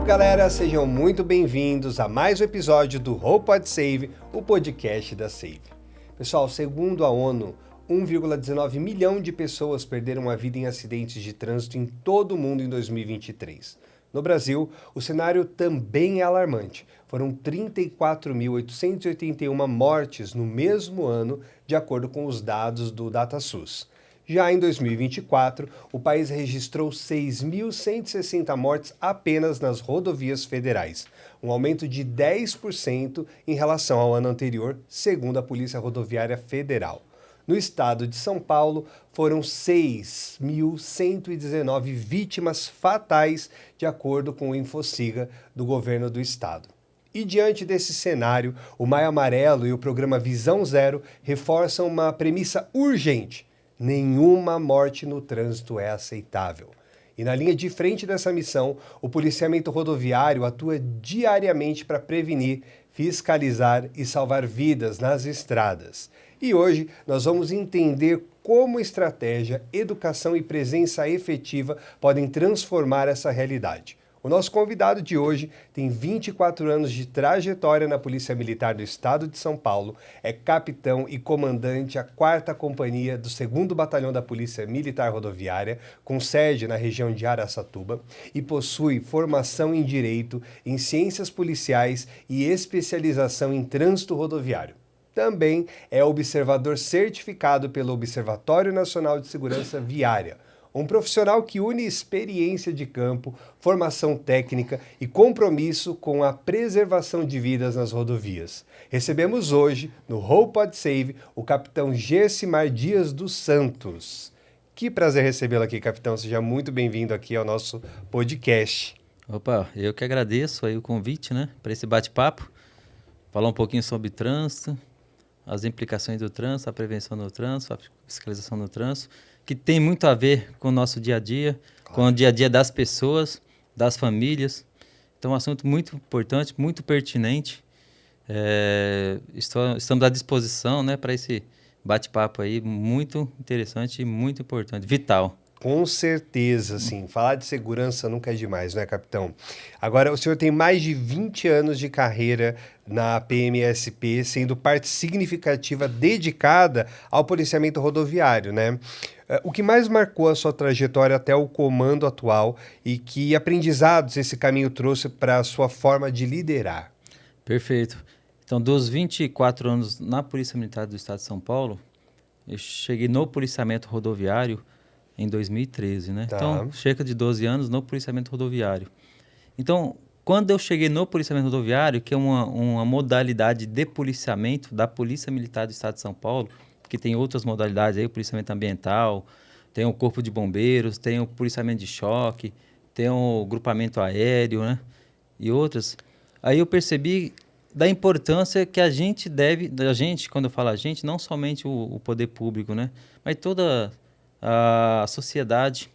Galera, sejam muito bem-vindos a mais um episódio do Hope Pod Save, o podcast da Save. Pessoal, segundo a ONU, 1,19 milhão de pessoas perderam a vida em acidentes de trânsito em todo o mundo em 2023. No Brasil, o cenário também é alarmante. Foram 34.881 mortes no mesmo ano, de acordo com os dados do DataSUS. Já em 2024, o país registrou 6.160 mortes apenas nas rodovias federais, um aumento de 10% em relação ao ano anterior, segundo a Polícia Rodoviária Federal. No estado de São Paulo, foram 6.119 vítimas fatais, de acordo com o Infociga do governo do estado. E diante desse cenário, o Maio Amarelo e o programa Visão Zero reforçam uma premissa urgente: nenhuma morte no trânsito é aceitável. E na linha de frente dessa missão, o policiamento rodoviário atua diariamente para prevenir, fiscalizar e salvar vidas nas estradas. E hoje nós vamos entender como estratégia, educação e presença efetiva podem transformar essa realidade. O nosso convidado de hoje tem 24 anos de trajetória na Polícia Militar do Estado de São Paulo, é capitão e comandante da 4ª Companhia do 2º Batalhão da Polícia Militar Rodoviária, com sede na região de Araçatuba, e possui formação em Direito, em Ciências Policiais e especialização em Trânsito Rodoviário. Também é observador certificado pelo Observatório Nacional de Segurança Viária, um profissional que une experiência de campo, formação técnica e compromisso com a preservação de vidas nas rodovias. Recebemos hoje, no Hope Pod Save, o capitão Gessimar Dias dos Santos. Que prazer recebê-lo aqui, capitão. Seja muito bem-vindo aqui ao nosso podcast. Opa, eu que agradeço aí o convite, para esse bate-papo. Falar um pouquinho sobre trânsito, as implicações do trânsito, a prevenção do trânsito, a fiscalização do trânsito, que tem muito a ver com o nosso dia a dia, claro, com o dia a dia das pessoas, das famílias. Então, é um assunto muito importante, muito pertinente. Estamos à disposição, para esse bate-papo aí, muito interessante e muito importante, vital. Com certeza, sim. Falar de segurança nunca é demais, não é, capitão? Agora, o senhor tem mais de 20 anos de carreira na PMSP, sendo parte significativa dedicada ao policiamento rodoviário, né? O que mais marcou a sua trajetória até o comando atual e que aprendizados esse caminho trouxe para a sua forma de liderar? Perfeito. Então, dos 24 anos na Polícia Militar do Estado de São Paulo, eu cheguei no policiamento rodoviário em 2013, Tá. Então, cerca de 12 anos no policiamento rodoviário. Então, quando eu cheguei no policiamento rodoviário, que é uma modalidade de policiamento da Polícia Militar do Estado de São Paulo, que tem outras modalidades aí, o policiamento ambiental, tem o corpo de bombeiros, tem o policiamento de choque, tem o grupamento aéreo, e outras. Aí eu percebi da importância que a gente quando eu falo a gente, não somente o poder público, mas toda a sociedade,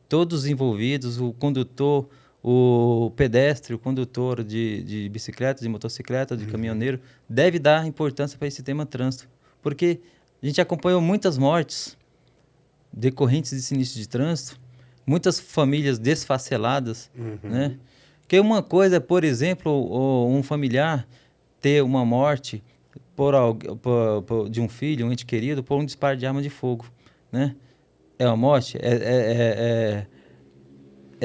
todos os envolvidos, o condutor, o pedestre, o condutor de bicicleta, de motocicleta, de caminhoneiro, deve dar importância para esse tema trânsito. Porque a gente acompanhou muitas mortes decorrentes de sinistro de trânsito, muitas famílias desfaceladas, Que uma coisa, por exemplo, um familiar ter uma morte de um filho, um ente querido, por um disparo de arma de fogo. É uma morte, é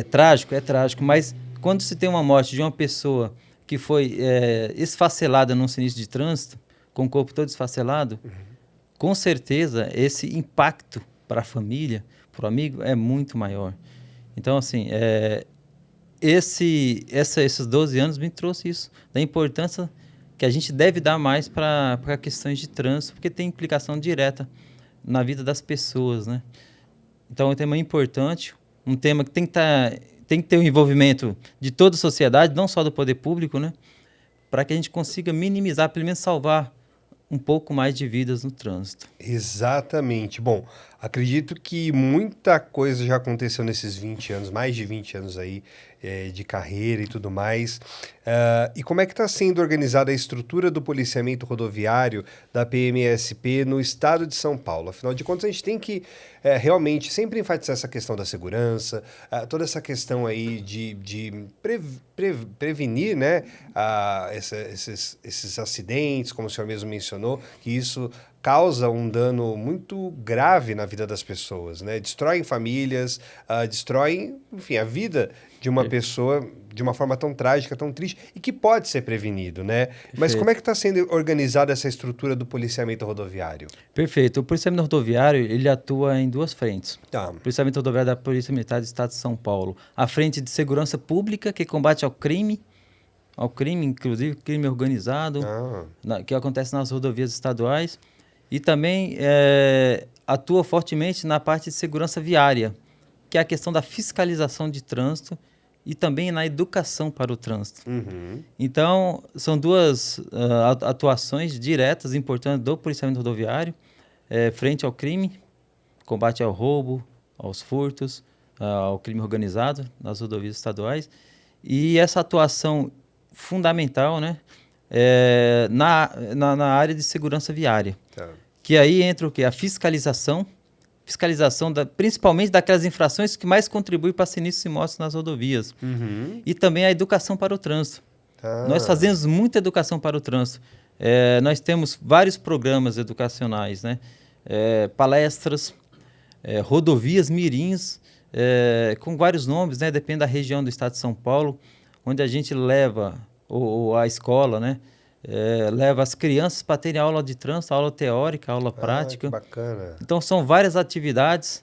trágico, mas quando se tem uma morte de uma pessoa que foi esfacelada num sinistro de trânsito, com o corpo todo esfacelado, com certeza esse impacto para a família, para o amigo, é muito maior. Então, assim, esses 12 anos me trouxe isso, da importância que a gente deve dar mais para questões de trânsito, porque tem implicação direta na vida das pessoas, Então, é um tema importante, um tema que tem que ter o envolvimento de toda a sociedade, não só do poder público, para que a gente consiga minimizar, pelo menos salvar um pouco mais de vidas no trânsito. Exatamente. Bom, acredito que muita coisa já aconteceu nesses 20 anos, mais de 20 anos aí de carreira e tudo mais. E como é que está sendo organizada a estrutura do policiamento rodoviário da PMSP no estado de São Paulo? Afinal de contas, a gente tem que realmente sempre enfatizar essa questão da segurança, toda essa questão aí de prevenir, né, esses acidentes, como o senhor mesmo mencionou, que isso causa um dano muito grave na vida das pessoas, né? Destroem famílias, destroem, enfim, a vida de uma pessoa de uma forma tão trágica, tão triste, e que pode ser prevenido, né? Mas como é que está sendo organizada essa estrutura do policiamento rodoviário? Perfeito. O policiamento rodoviário, ele atua em duas frentes. Tá. O policiamento rodoviário da Polícia Militar do Estado de São Paulo. A frente de segurança pública, que combate ao crime, inclusive crime organizado, que acontece nas rodovias estaduais. E também atua fortemente na parte de segurança viária, que é a questão da fiscalização de trânsito e também na educação para o trânsito. Uhum. Então, são duas atuações diretas importantes do policiamento rodoviário, frente ao crime, combate ao roubo, aos furtos, ao crime organizado nas rodovias estaduais. E essa atuação fundamental, né, na área de segurança viária. Tá. Que aí entra o quê? A fiscalização principalmente daquelas infrações que mais contribuem para sinistros e mortes nas rodovias. Uhum. E também a educação para o trânsito. Nós fazemos muita educação para o trânsito. Nós temos vários programas educacionais, né? Palestras, rodovias mirins, com vários nomes, né? Depende da região do estado de São Paulo, onde a gente leva a escola, né? Leva as crianças para terem aula de trânsito, aula teórica, aula prática. Que bacana. Então, são várias atividades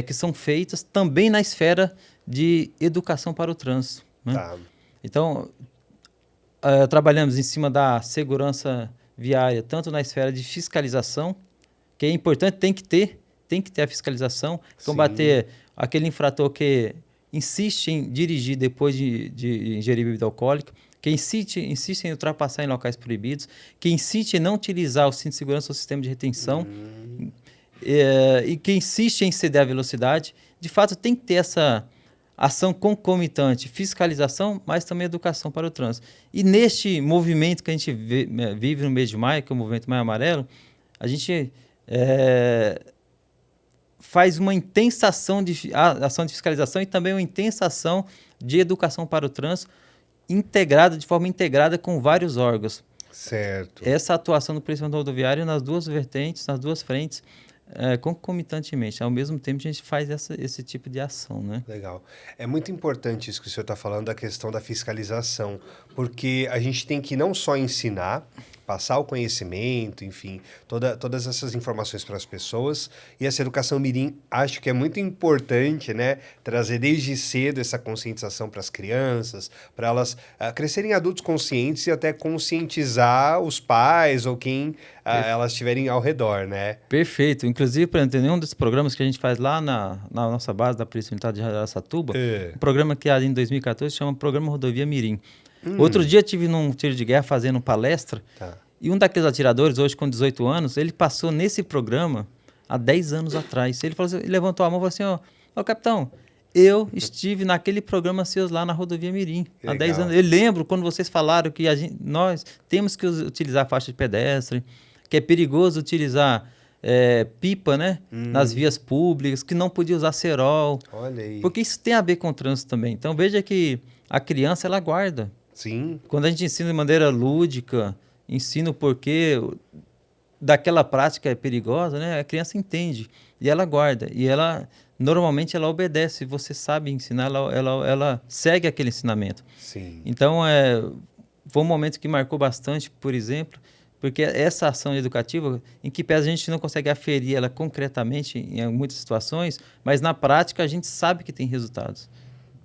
que são feitas também na esfera de educação para o trânsito, né? Tá. Então, trabalhamos em cima da segurança viária, tanto na esfera de fiscalização, que é importante, tem que ter a fiscalização, combater aquele infrator que insiste em dirigir depois de ingerir bebida alcoólica, que insiste em ultrapassar em locais proibidos, que insiste em não utilizar o cinto de segurança ou sistema de retenção, e que insiste em exceder a velocidade. De fato, tem que ter essa ação concomitante, fiscalização, mas também educação para o trânsito. E neste movimento que a gente vive no mês de maio, que é o movimento Maio Amarelo, a gente faz uma intensa ação de fiscalização e também uma intensa ação de educação para o trânsito, de forma integrada com vários órgãos. Certo. Essa atuação do policiamento rodoviário nas duas vertentes, nas duas frentes, concomitantemente. Ao mesmo tempo, a gente faz esse tipo de ação, né? Legal. É muito importante isso que o senhor está falando, da questão da fiscalização, porque a gente tem que não só ensinar, passar o conhecimento, enfim, todas essas informações para as pessoas. E essa educação mirim, acho que é muito importante, né? Trazer desde cedo essa conscientização para as crianças, para elas crescerem adultos conscientes e até conscientizar os pais ou quem elas tiverem ao redor, né? Perfeito. Inclusive, para entender um dos programas que a gente faz lá na nossa base da Polícia Militar de Araçatuba, um programa criado em 2014, chama Programa Rodovia Mirim. Outro dia eu estive num tiro de guerra fazendo palestra, e um daqueles atiradores, hoje com 18 anos, ele passou nesse programa há 10 anos atrás. Ele falou assim, ele levantou a mão e falou assim, ó, capitão, eu estive naquele programa seus lá na Rodovia Mirim, há 10 anos. Eu lembro quando vocês falaram que nós temos que utilizar faixa de pedestre, que é perigoso utilizar pipa, né, nas vias públicas, que não podia usar cerol. Olha aí. Porque isso tem a ver com o trânsito também. Então, veja que a criança, ela guarda. Sim. Quando a gente ensina de maneira lúdica, ensina o porquê daquela prática é perigosa, né? A criança entende e ela guarda. E normalmente ela obedece. Você sabe ensinar, ela segue aquele ensinamento. Sim. Então, foi um momento que marcou bastante, por exemplo, porque essa ação educativa, em que a gente não consegue aferir ela concretamente em muitas situações, mas na prática a gente sabe que tem resultados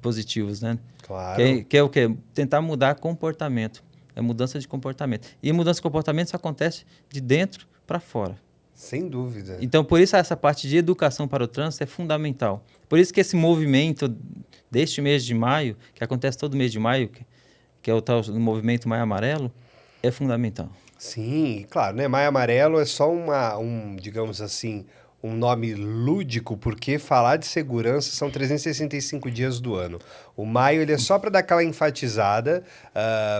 positivos, né? Claro. Que é o quê? Tentar mudar comportamento. É mudança de comportamento. E mudança de comportamento isso acontece de dentro para fora. Sem dúvida. Então, por isso, essa parte de educação para o trânsito é fundamental. Por isso que esse movimento deste mês de maio, que acontece todo mês de maio, que é o tal movimento Maio Amarelo, é fundamental. Sim, claro, né? Maio Amarelo é só digamos assim, um nome lúdico, porque falar de segurança são 365 dias do ano. O maio, ele é só para dar aquela enfatizada,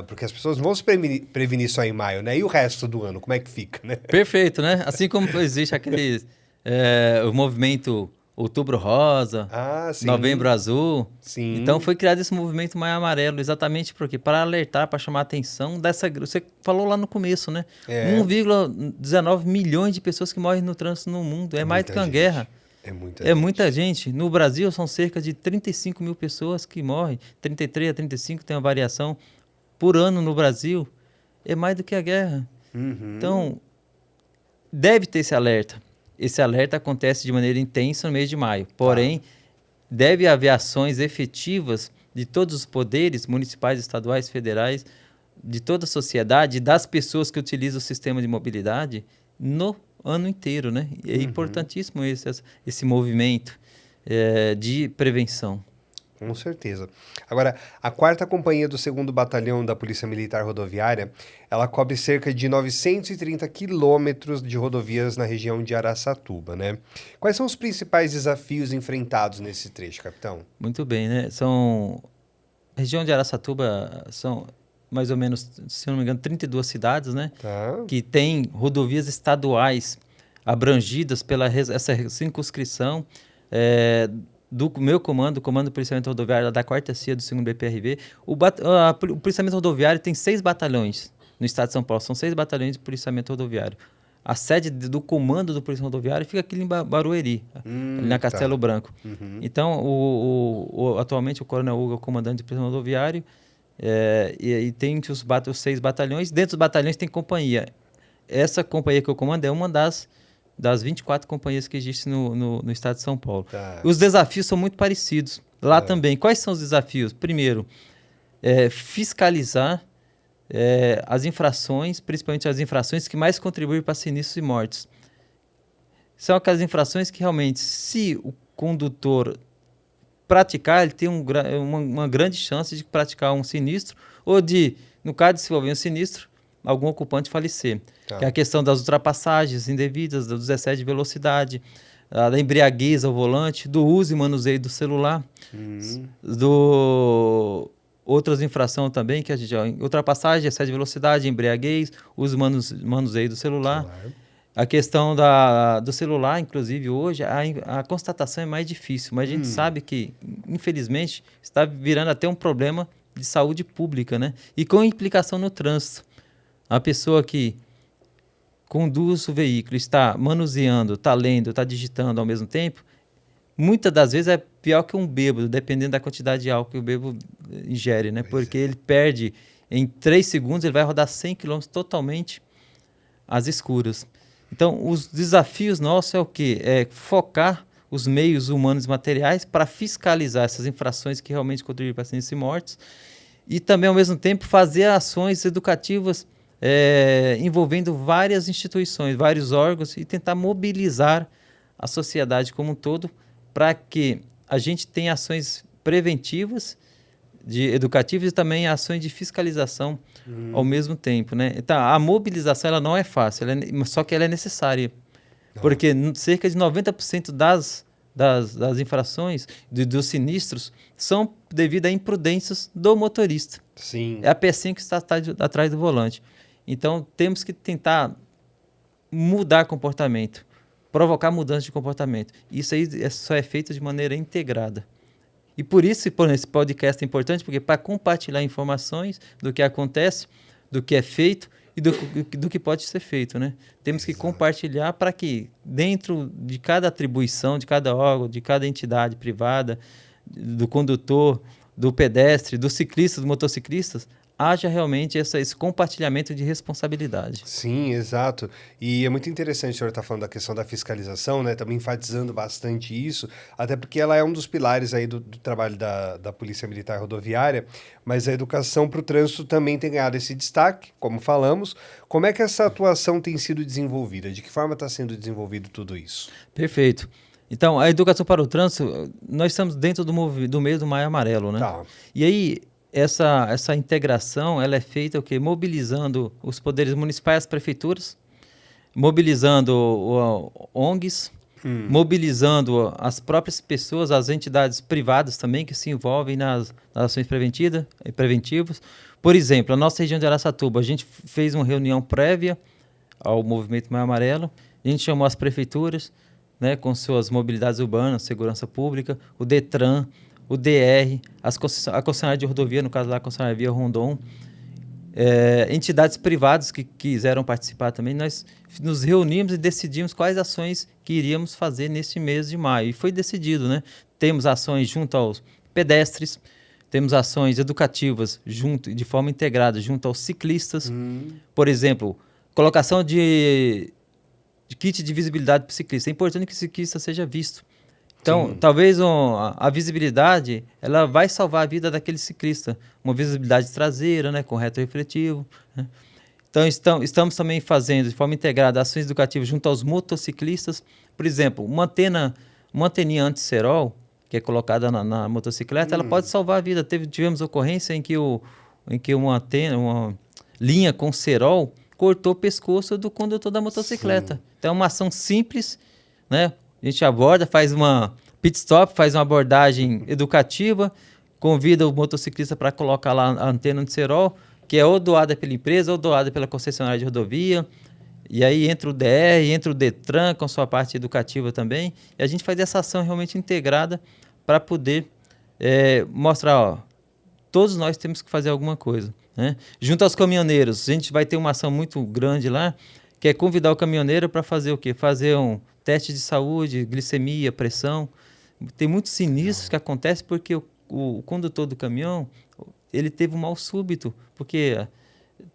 porque as pessoas vão se prevenir só em maio, né? E o resto do ano, como é que fica, né? Perfeito, né? Assim como existe aquele o movimento Outubro Rosa, Sim. Novembro Azul. Sim. Então foi criado esse movimento Maio Amarelo, exatamente porque para alertar, para chamar a atenção dessa. Você falou lá no começo, né? 1,19 milhões de pessoas que morrem no trânsito no mundo. É mais do que uma guerra. É muita gente. No Brasil são cerca de 35 mil pessoas que morrem. 33 a 35 tem uma variação por ano no Brasil. É mais do que a guerra. Então, deve ter esse alerta. Esse alerta acontece de maneira intensa no mês de maio. Porém, deve haver ações efetivas de todos os poderes, municipais, estaduais, federais, de toda a sociedade, das pessoas que utilizam o sistema de mobilidade no ano inteiro, né? É importantíssimo esse movimento de prevenção. Com certeza. Agora, a 4ª Companhia do 2º Batalhão da Polícia Militar Rodoviária, ela cobre cerca de 930 quilômetros de rodovias na região de Araçatuba, né? Quais são os principais desafios enfrentados nesse trecho, capitão? Muito bem, né? A região de Araçatuba são mais ou menos, se não me engano, 32 cidades, né? Que tem rodovias estaduais abrangidas pela essa circunscrição do meu comando, o Comando do Policiamento Rodoviário da 4ª CIA do 2º BPRV. O Policiamento Rodoviário tem 6 batalhões no estado de São Paulo. São 6 batalhões de policiamento rodoviário. A sede do comando do Policiamento Rodoviário fica aqui em Barueri, ali na Castelo Branco. Então, atualmente, o Coronel Hugo é o comandante do Policiamento Rodoviário e tem os 6 batalhões. Dentro dos batalhões tem companhia. Essa companhia que eu comando é uma das 24 companhias que existem no estado de São Paulo. Os desafios são muito parecidos lá também. Quais são os desafios? Primeiro, fiscalizar as infrações, principalmente as infrações que mais contribuem para sinistros e mortes. São aquelas infrações que realmente, se o condutor praticar, ele tem uma grande chance de praticar um sinistro ou de, no caso de se envolver um sinistro, algum ocupante falecer. Que é a questão das ultrapassagens indevidas, dos excessos de velocidade, da embriaguez ao volante, do uso e manuseio do celular, outras infrações também, que a gente ultrapassagem, excesso de velocidade, embriaguez, uso e manuseio do celular. A questão do celular, inclusive, hoje, a constatação é mais difícil, mas a gente sabe que, infelizmente, está virando até um problema de saúde pública, né? E com implicação no trânsito. A pessoa que conduz o veículo, está manuseando, está lendo, está digitando ao mesmo tempo, muitas das vezes é pior que um bêbado, dependendo da quantidade de álcool que o bêbado ingere, né? Porque ele perde, em 3 segundos, ele vai rodar 100 km totalmente às escuras. Então, os desafios nossos é o quê? É focar os meios humanos e materiais para fiscalizar essas infrações que realmente contribuem para acidentes e mortes e também, ao mesmo tempo, fazer ações educativas envolvendo várias instituições, vários órgãos e tentar mobilizar a sociedade como um todo para que a gente tenha ações preventivas, educativas e também ações de fiscalização ao mesmo tempo, né? Então, a mobilização ela não é fácil, só que ela é necessária, porque cerca de 90% das infrações, dos sinistros, são devido a imprudências do motorista. Sim. É a pecinha que está atrás do volante. Então, temos que tentar mudar comportamento, provocar mudança de comportamento. Isso aí só é feito de maneira integrada. E por isso, esse podcast é importante, porque para compartilhar informações do que acontece, do que é feito e do que pode ser feito, né? Temos que compartilhar para que, dentro de cada atribuição, de cada órgão, de cada entidade privada, do condutor, do pedestre, do ciclista, dos motociclistas, haja realmente esse compartilhamento de responsabilidade. Sim, exato. E é muito interessante o senhor estar falando da questão da fiscalização, né? Também enfatizando bastante isso, até porque ela é um dos pilares aí do trabalho da Polícia Militar Rodoviária, mas a educação para o trânsito também tem ganhado esse destaque, como falamos. Como é que essa atuação tem sido desenvolvida? De que forma está sendo desenvolvido tudo isso? Perfeito. Então, a educação para o trânsito, nós estamos dentro do meio do Maio Amarelo, né? Tá. E aí, essa integração ela é feita o quê? Mobilizando os poderes municipais, as prefeituras, mobilizando ONGs, mobilizando as próprias pessoas, as entidades privadas também que se envolvem nas ações preventivas. Por exemplo, a nossa região de Araçatuba, a gente fez uma reunião prévia ao Movimento Maio Amarelo, a gente chamou as prefeituras, né, com suas mobilidades urbanas, segurança pública, o DETRAN, o DR, a concessionária de rodovia, no caso lá a concessionária Via Rondon, entidades privadas que quiseram participar também, nós nos reunimos e decidimos quais ações que iríamos fazer neste mês de maio. E foi decidido, né? Temos ações junto aos pedestres, temos ações educativas de forma integrada junto aos ciclistas. Por exemplo, colocação de kit de visibilidade para o ciclista. É importante que o ciclista seja visto. Então, sim, talvez a visibilidade ela vai salvar a vida daquele ciclista. Uma visibilidade traseira, né, com retrorefletivo. Né? Então, estamos também fazendo de forma integrada ações educativas junto aos motociclistas. Por exemplo, uma anteninha anti-cerol, que é colocada na motocicleta, ela pode salvar a vida. Tivemos ocorrência em que uma linha com cerol cortou o pescoço do condutor da motocicleta. Sim. Então, é uma ação simples, né? A gente aborda, faz uma pit stop, faz uma abordagem educativa, convida o motociclista para colocar lá a antena de cerol, que é ou doada pela empresa ou doada pela concessionária de rodovia. E aí entra o DR, entra o DETRAN com sua parte educativa também. E a gente faz essa ação realmente integrada para poder mostrar, ó, todos nós temos que fazer alguma coisa. Né? Junto aos caminhoneiros, a gente vai ter uma ação muito grande lá, que é convidar o caminhoneiro para fazer o quê? Fazer um teste de saúde, glicemia, pressão. Tem muitos sinistros que acontecem porque o condutor do caminhão ele teve um mal súbito, porque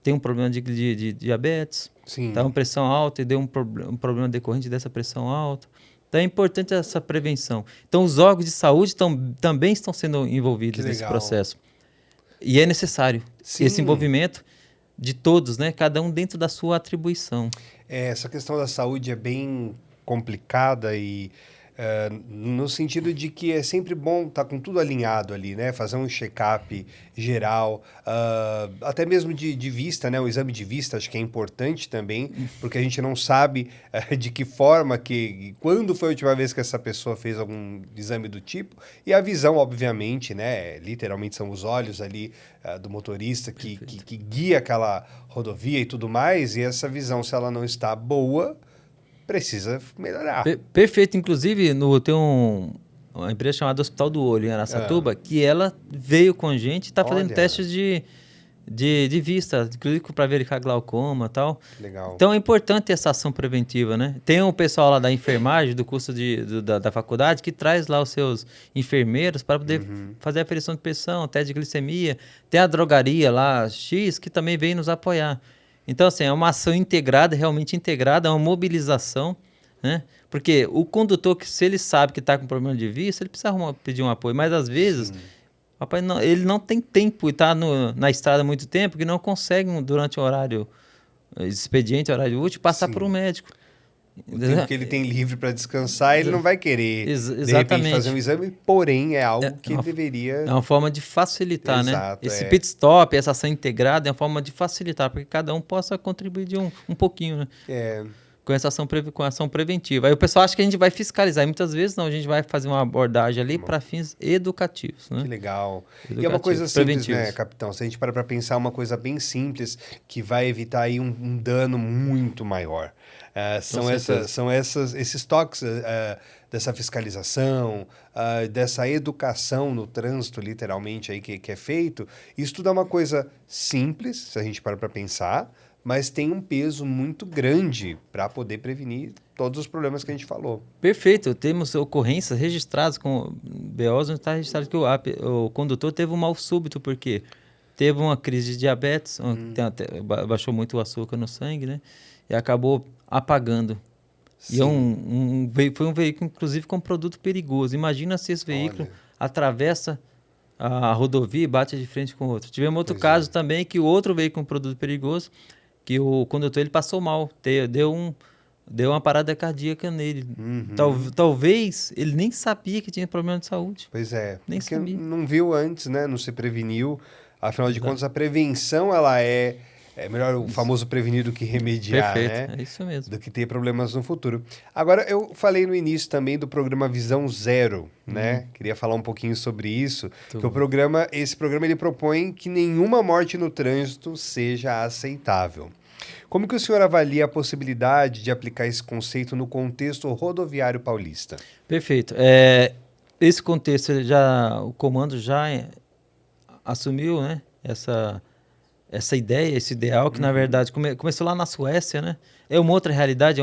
tem um problema de diabetes, está com pressão alta e deu um problema decorrente dessa pressão alta. Então é importante essa prevenção. Então os órgãos de saúde também estão sendo envolvidos nesse processo. E é necessário esse envolvimento de todos, né? Cada um dentro da sua atribuição. Essa questão da saúde é bem complicada e no sentido de que é sempre bom estar com tudo alinhado ali, né? Fazer um check-up geral, até mesmo de vista, né? O exame de vista acho que é importante também, porque a gente não sabe de que forma, quando foi a última vez que essa pessoa fez algum exame do tipo, e a visão, obviamente, né? Literalmente são os olhos ali do motorista que guia aquela rodovia e tudo mais, e essa visão, se ela não está boa, precisa melhorar. Perfeito. Inclusive, tem uma empresa chamada Hospital do Olho, em Araçatuba, que ela veio com a gente e está fazendo testes de vista, inclusive para verificar glaucoma e tal. Legal. Então, é importante essa ação preventiva, né? Tem um pessoal lá da enfermagem, do curso da faculdade, que traz lá os seus enfermeiros para poder fazer a aferição de pressão, teste de glicemia. Tem a drogaria lá, X, que também vem nos apoiar. Então, assim, é uma ação integrada, realmente integrada, é uma mobilização, né? Porque o condutor, se ele sabe que está com problema de vista, ele precisa pedir um apoio. Mas, às vezes, rapaz, ele não tem tempo e está na estrada há muito tempo, que não consegue, durante o horário expediente, horário útil, passar por um médico. O tempo que ele tem livre para descansar, ele não vai querer, de repente, fazer um exame, porém, é algo que ele deveria... É uma forma de facilitar, exato, né? Esse pit stop, essa ação integrada, é uma forma de facilitar, para que cada um possa contribuir de um pouquinho, né? Com essa ação preventiva. Aí o pessoal acha que a gente vai fiscalizar, e muitas vezes não, a gente vai fazer uma abordagem ali para fins educativos, né? Que legal. E é uma coisa simples, né, capitão? Se a gente para pensar, uma coisa bem simples, que vai evitar aí um dano muito maior. São esses toques dessa fiscalização, dessa educação no trânsito, literalmente, aí, que é feito. Isso tudo é uma coisa simples, se a gente para pensar, mas tem um peso muito grande para poder prevenir todos os problemas que a gente falou. Perfeito. Temos ocorrências registradas com BOs, onde está registrado que o condutor teve um mal súbito, porque teve uma crise de diabetes, baixou muito o açúcar no sangue, né? E acabou apagando. Sim. E foi um veículo, inclusive, com produto perigoso. Imagina se esse veículo atravessa a rodovia e bate de frente com o outro. Tivemos outro caso também, que o outro veículo com produto perigoso, que o condutor ele passou mal, deu uma parada cardíaca nele. Talvez ele nem sabia que tinha problema de saúde. Pois é, nem porque sabia. Não viu antes, né? Não se preveniu. Afinal de contas, a prevenção, ela é melhor o famoso prevenir do que remediar, Perfeito, né? é isso mesmo. Do que ter problemas no futuro. Agora, eu falei no início também do programa Visão Zero, né? Queria falar um pouquinho sobre isso, que esse programa ele propõe que nenhuma morte no trânsito seja aceitável. Como que o senhor avalia a possibilidade de aplicar esse conceito no contexto rodoviário paulista? Perfeito. Esse contexto, o comando já assumiu, né, essa ideia, esse ideal, que na verdade começou lá na Suécia, né? É uma outra realidade,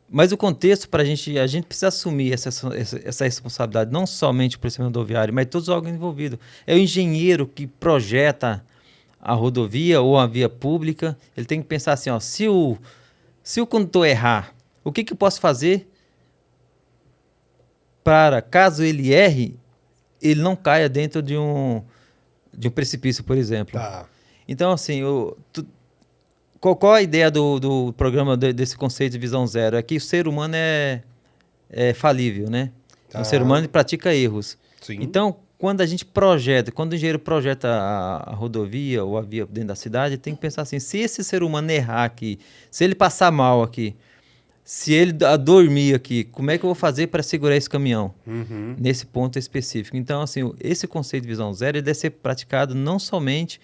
Mas o contexto, a gente precisa assumir essa responsabilidade, não somente o policiamento rodoviário, mas todos os órgãos envolvidos. É o engenheiro que projeta a rodovia ou a via pública, ele tem que pensar assim, ó, se o condutor errar, o que eu posso fazer para, caso ele erre, ele não caia dentro de um precipício, por exemplo. Tá. Então, assim, qual a ideia do programa desse conceito de visão zero? É que o ser humano é falível, né? Tá. O ser humano pratica erros. Sim. Então, quando o engenheiro projeta a rodovia ou a via dentro da cidade, tem que pensar assim, se esse ser humano errar aqui, se ele passar mal aqui, se ele dormir aqui, como é que eu vou fazer para segurar esse caminhão? Nesse ponto específico. Então, assim, esse conceito de visão zero ele deve ser praticado não somente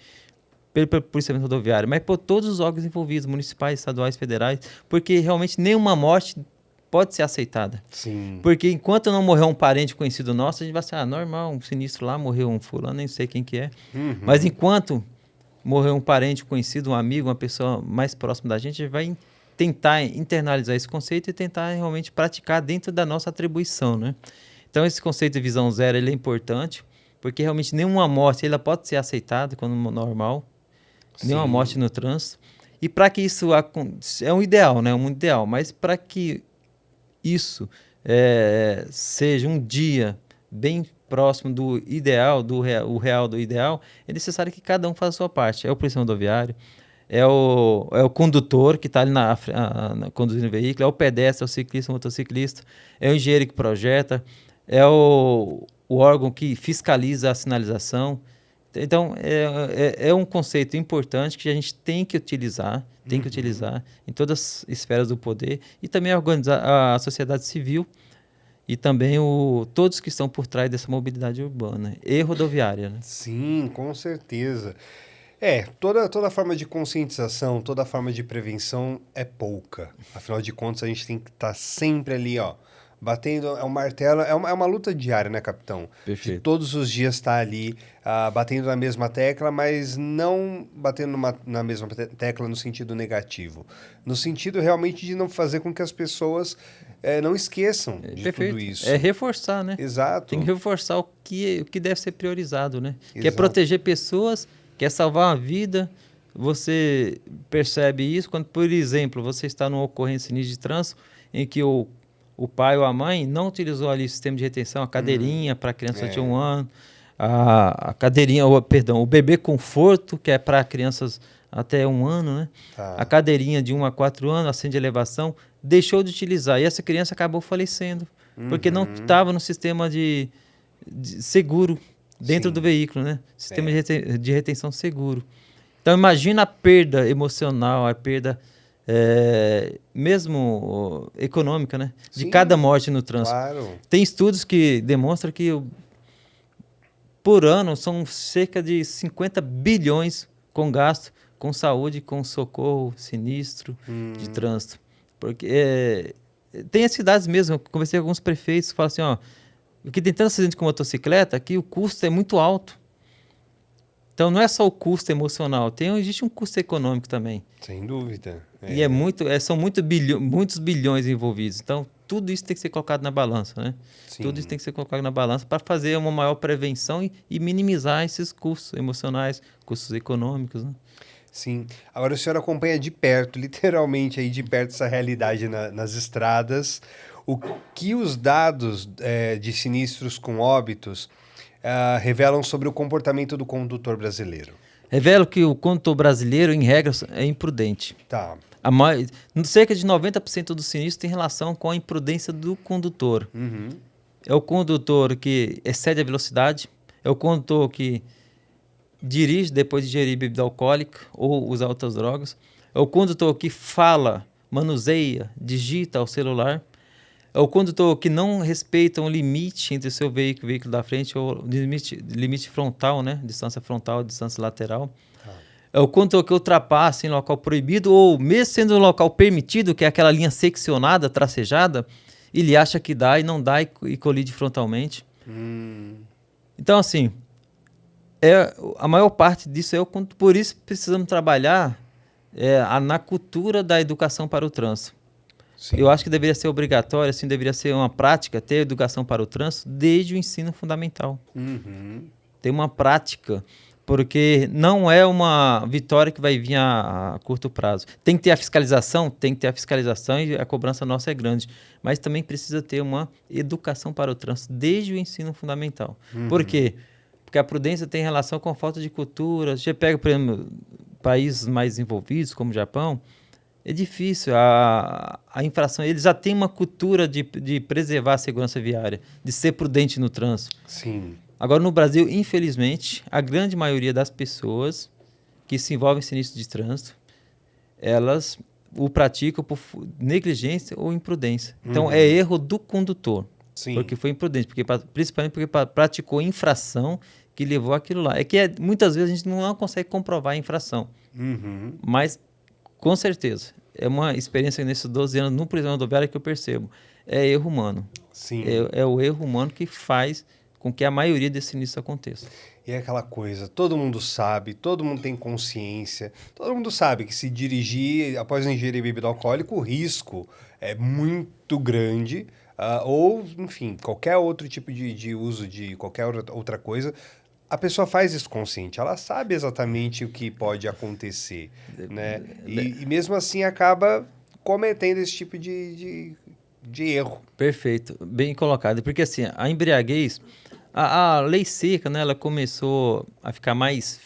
pelo policiamento rodoviário, mas por todos os órgãos envolvidos, municipais, estaduais, federais, porque realmente nenhuma morte pode ser aceitada. Sim. Porque enquanto não morrer um parente conhecido nosso, a gente vai ser, normal, um sinistro lá, morreu um fulano, nem sei quem que é. Mas enquanto morrer um parente conhecido, um amigo, uma pessoa mais próxima da gente vai tentar internalizar esse conceito e tentar realmente praticar dentro da nossa atribuição, né? Então, esse conceito de visão zero ele é importante, porque realmente nenhuma morte ela pode ser aceitada como normal, Sim. Nenhuma morte no trânsito. E para que isso é um ideal, né? Um ideal, mas para que isso seja um dia bem próximo do ideal, o real do ideal, é necessário que cada um faça a sua parte. É o policial rodoviário, é o condutor que está ali conduzindo o veículo, é o pedestre, é o ciclista, o motociclista, é o engenheiro que projeta, é o órgão que fiscaliza a sinalização. Então, é um conceito importante que a gente tem que utilizar em todas as esferas do poder e também organizar a sociedade civil e também todos que estão por trás dessa mobilidade urbana e rodoviária, né? Sim, com certeza. Toda forma de conscientização, toda forma de prevenção é pouca. Afinal de contas, a gente tem que estar sempre ali, ó, batendo o martelo. É uma luta diária, né, capitão? Perfeito. De todos os dias estar ali, batendo na mesma tecla, mas não batendo na mesma tecla no sentido negativo. No sentido realmente de não fazer com que as pessoas não esqueçam de Perfeito. tudo isso. É reforçar, né? Exato. Tem que reforçar o que deve ser priorizado, né? Exato. Que é proteger pessoas, quer salvar uma vida. Você percebe isso quando, por exemplo, você está numa ocorrência de trânsito em que o pai ou a mãe não utilizou ali o sistema de retenção, a cadeirinha para a criança de 1 ano, a cadeirinha, o bebê conforto, que é para crianças até 1 ano, né? Tá. A cadeirinha de 1 a 4 anos, assento de elevação, deixou de utilizar. E essa criança acabou falecendo, porque não estava no sistema de seguro dentro do veículo, né? Sistema de retenção seguro. Então, imagina a perda emocional, a perda mesmo econômica, né? De cada morte no trânsito. Claro. Tem estudos que demonstram que por ano são cerca de 50 bilhões com gasto com saúde, com socorro sinistro de trânsito. Porque tem as cidades mesmo, eu conversei com alguns prefeitos, falam assim, ó, o que tem tanto acidente com motocicleta, que o custo é muito alto. Então, não é só o custo emocional, existe um custo econômico também. Sem dúvida. E são muitos bilhões envolvidos. Então, tudo isso tem que ser colocado na balança, né? Sim. Tudo isso tem que ser colocado na balança para fazer uma maior prevenção e minimizar esses custos emocionais, custos econômicos, né? Sim. Agora, o senhor acompanha de perto, literalmente aí de perto, essa realidade nas estradas. O que os dados de sinistros com óbitos revelam sobre o comportamento do condutor brasileiro? Revela que o condutor brasileiro, em regra, é imprudente. Tá. Cerca de 90% dos sinistros tem relação com a imprudência do condutor. É o condutor que excede a velocidade, é o condutor que dirige depois de ingerir bebida alcoólica ou usar outras drogas. É o condutor que fala, manuseia, digita ao celular. É o condutor que não respeita um limite entre o seu veículo e o veículo da frente, ou limite frontal, né? Distância frontal, distância lateral. É o condutor que ultrapassa em local proibido, ou mesmo sendo um local permitido, que é aquela linha seccionada, tracejada, ele acha que dá e não dá e colide frontalmente. Então, assim, a maior parte disso é o condutor. Por isso precisamos trabalhar na cultura da educação para o trânsito. Sim. Eu acho que deveria ser obrigatório, assim, deveria ser uma prática ter educação para o trânsito desde o ensino fundamental. Ter uma prática, porque não é uma vitória que vai vir a curto prazo. Tem que ter a fiscalização e a cobrança nossa é grande, mas também precisa ter uma educação para o trânsito desde o ensino fundamental. Por quê? Porque a prudência tem relação com a falta de cultura. Você pega, por exemplo, países mais envolvidos, como o Japão, é difícil. A infração, eles já têm uma cultura de preservar a segurança viária, de ser prudente no trânsito. Sim. Agora, no Brasil, infelizmente, a grande maioria das pessoas que se envolvem em sinistro de trânsito, elas o praticam por negligência ou imprudência. Então, é erro do condutor. Sim. Porque foi imprudente, principalmente porque praticou infração que levou aquilo lá. É que muitas vezes a gente não consegue comprovar a infração. Mas, com certeza, é uma experiência nesses 12 anos no prisão rodoviária que eu percebo. É erro humano. Sim. É o erro humano que faz com que a maioria desses sinistros aconteça. E é aquela coisa, todo mundo sabe, todo mundo tem consciência, todo mundo sabe que se dirigir após ingerir bebida alcoólica, o risco é muito grande, ou, enfim, qualquer outro tipo de uso de qualquer outra coisa. A pessoa faz isso consciente, ela sabe exatamente o que pode acontecer, né? E mesmo assim acaba cometendo esse tipo de erro. Perfeito, bem colocado. Porque assim, a embriaguez, a lei seca, né, ela começou a ficar mais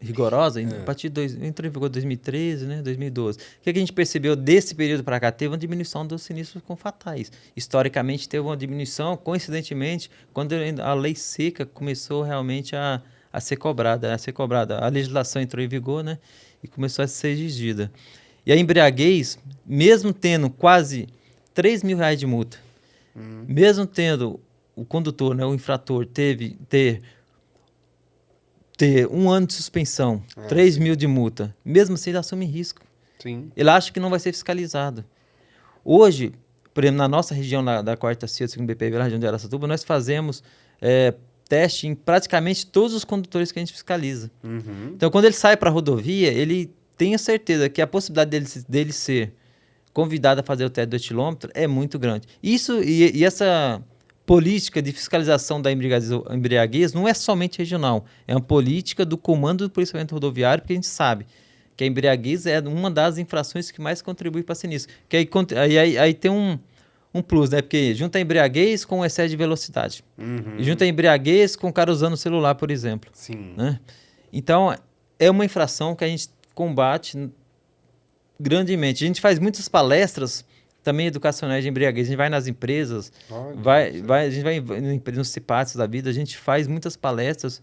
rigorosa a partir entrou em vigor em 2013, né, 2012. O que a gente percebeu desse período para cá? Teve uma diminuição dos sinistros com fatais. Historicamente teve uma diminuição, coincidentemente, quando a lei seca começou realmente a ser cobrada, a legislação entrou em vigor, né, e começou a ser exigida. E a embriaguez, mesmo tendo quase R$3.000 de multa, mesmo tendo o condutor, né, o infrator, ter 1 ano de suspensão, 3.000 de multa, mesmo assim ele assume risco. Sim. Ele acha que não vai ser fiscalizado. Hoje, por exemplo, na nossa região da 4ª CIA, do 2º BPB, na região de Araçatuba, nós fazemos teste em praticamente todos os condutores que a gente fiscaliza. Então, quando ele sai para a rodovia, ele tem a certeza que a possibilidade dele ser convidado a fazer o teste do etilômetro é muito grande. Isso e essa política de fiscalização da embriaguez não é somente regional, é uma política do Comando do Policiamento Rodoviário, porque a gente sabe que a embriaguez é uma das infrações que mais contribui para sinistro. Que aí tem um plus, né? Porque junta a embriaguez com o excesso de velocidade. E junta a embriaguez com o cara usando o celular, por exemplo. Sim. Né? Então, é uma infração que a gente combate grandemente. A gente faz muitas palestras também educacionais de embriaguez. A gente vai nas empresas, a gente vai nos CIPATs da vida, a gente faz muitas palestras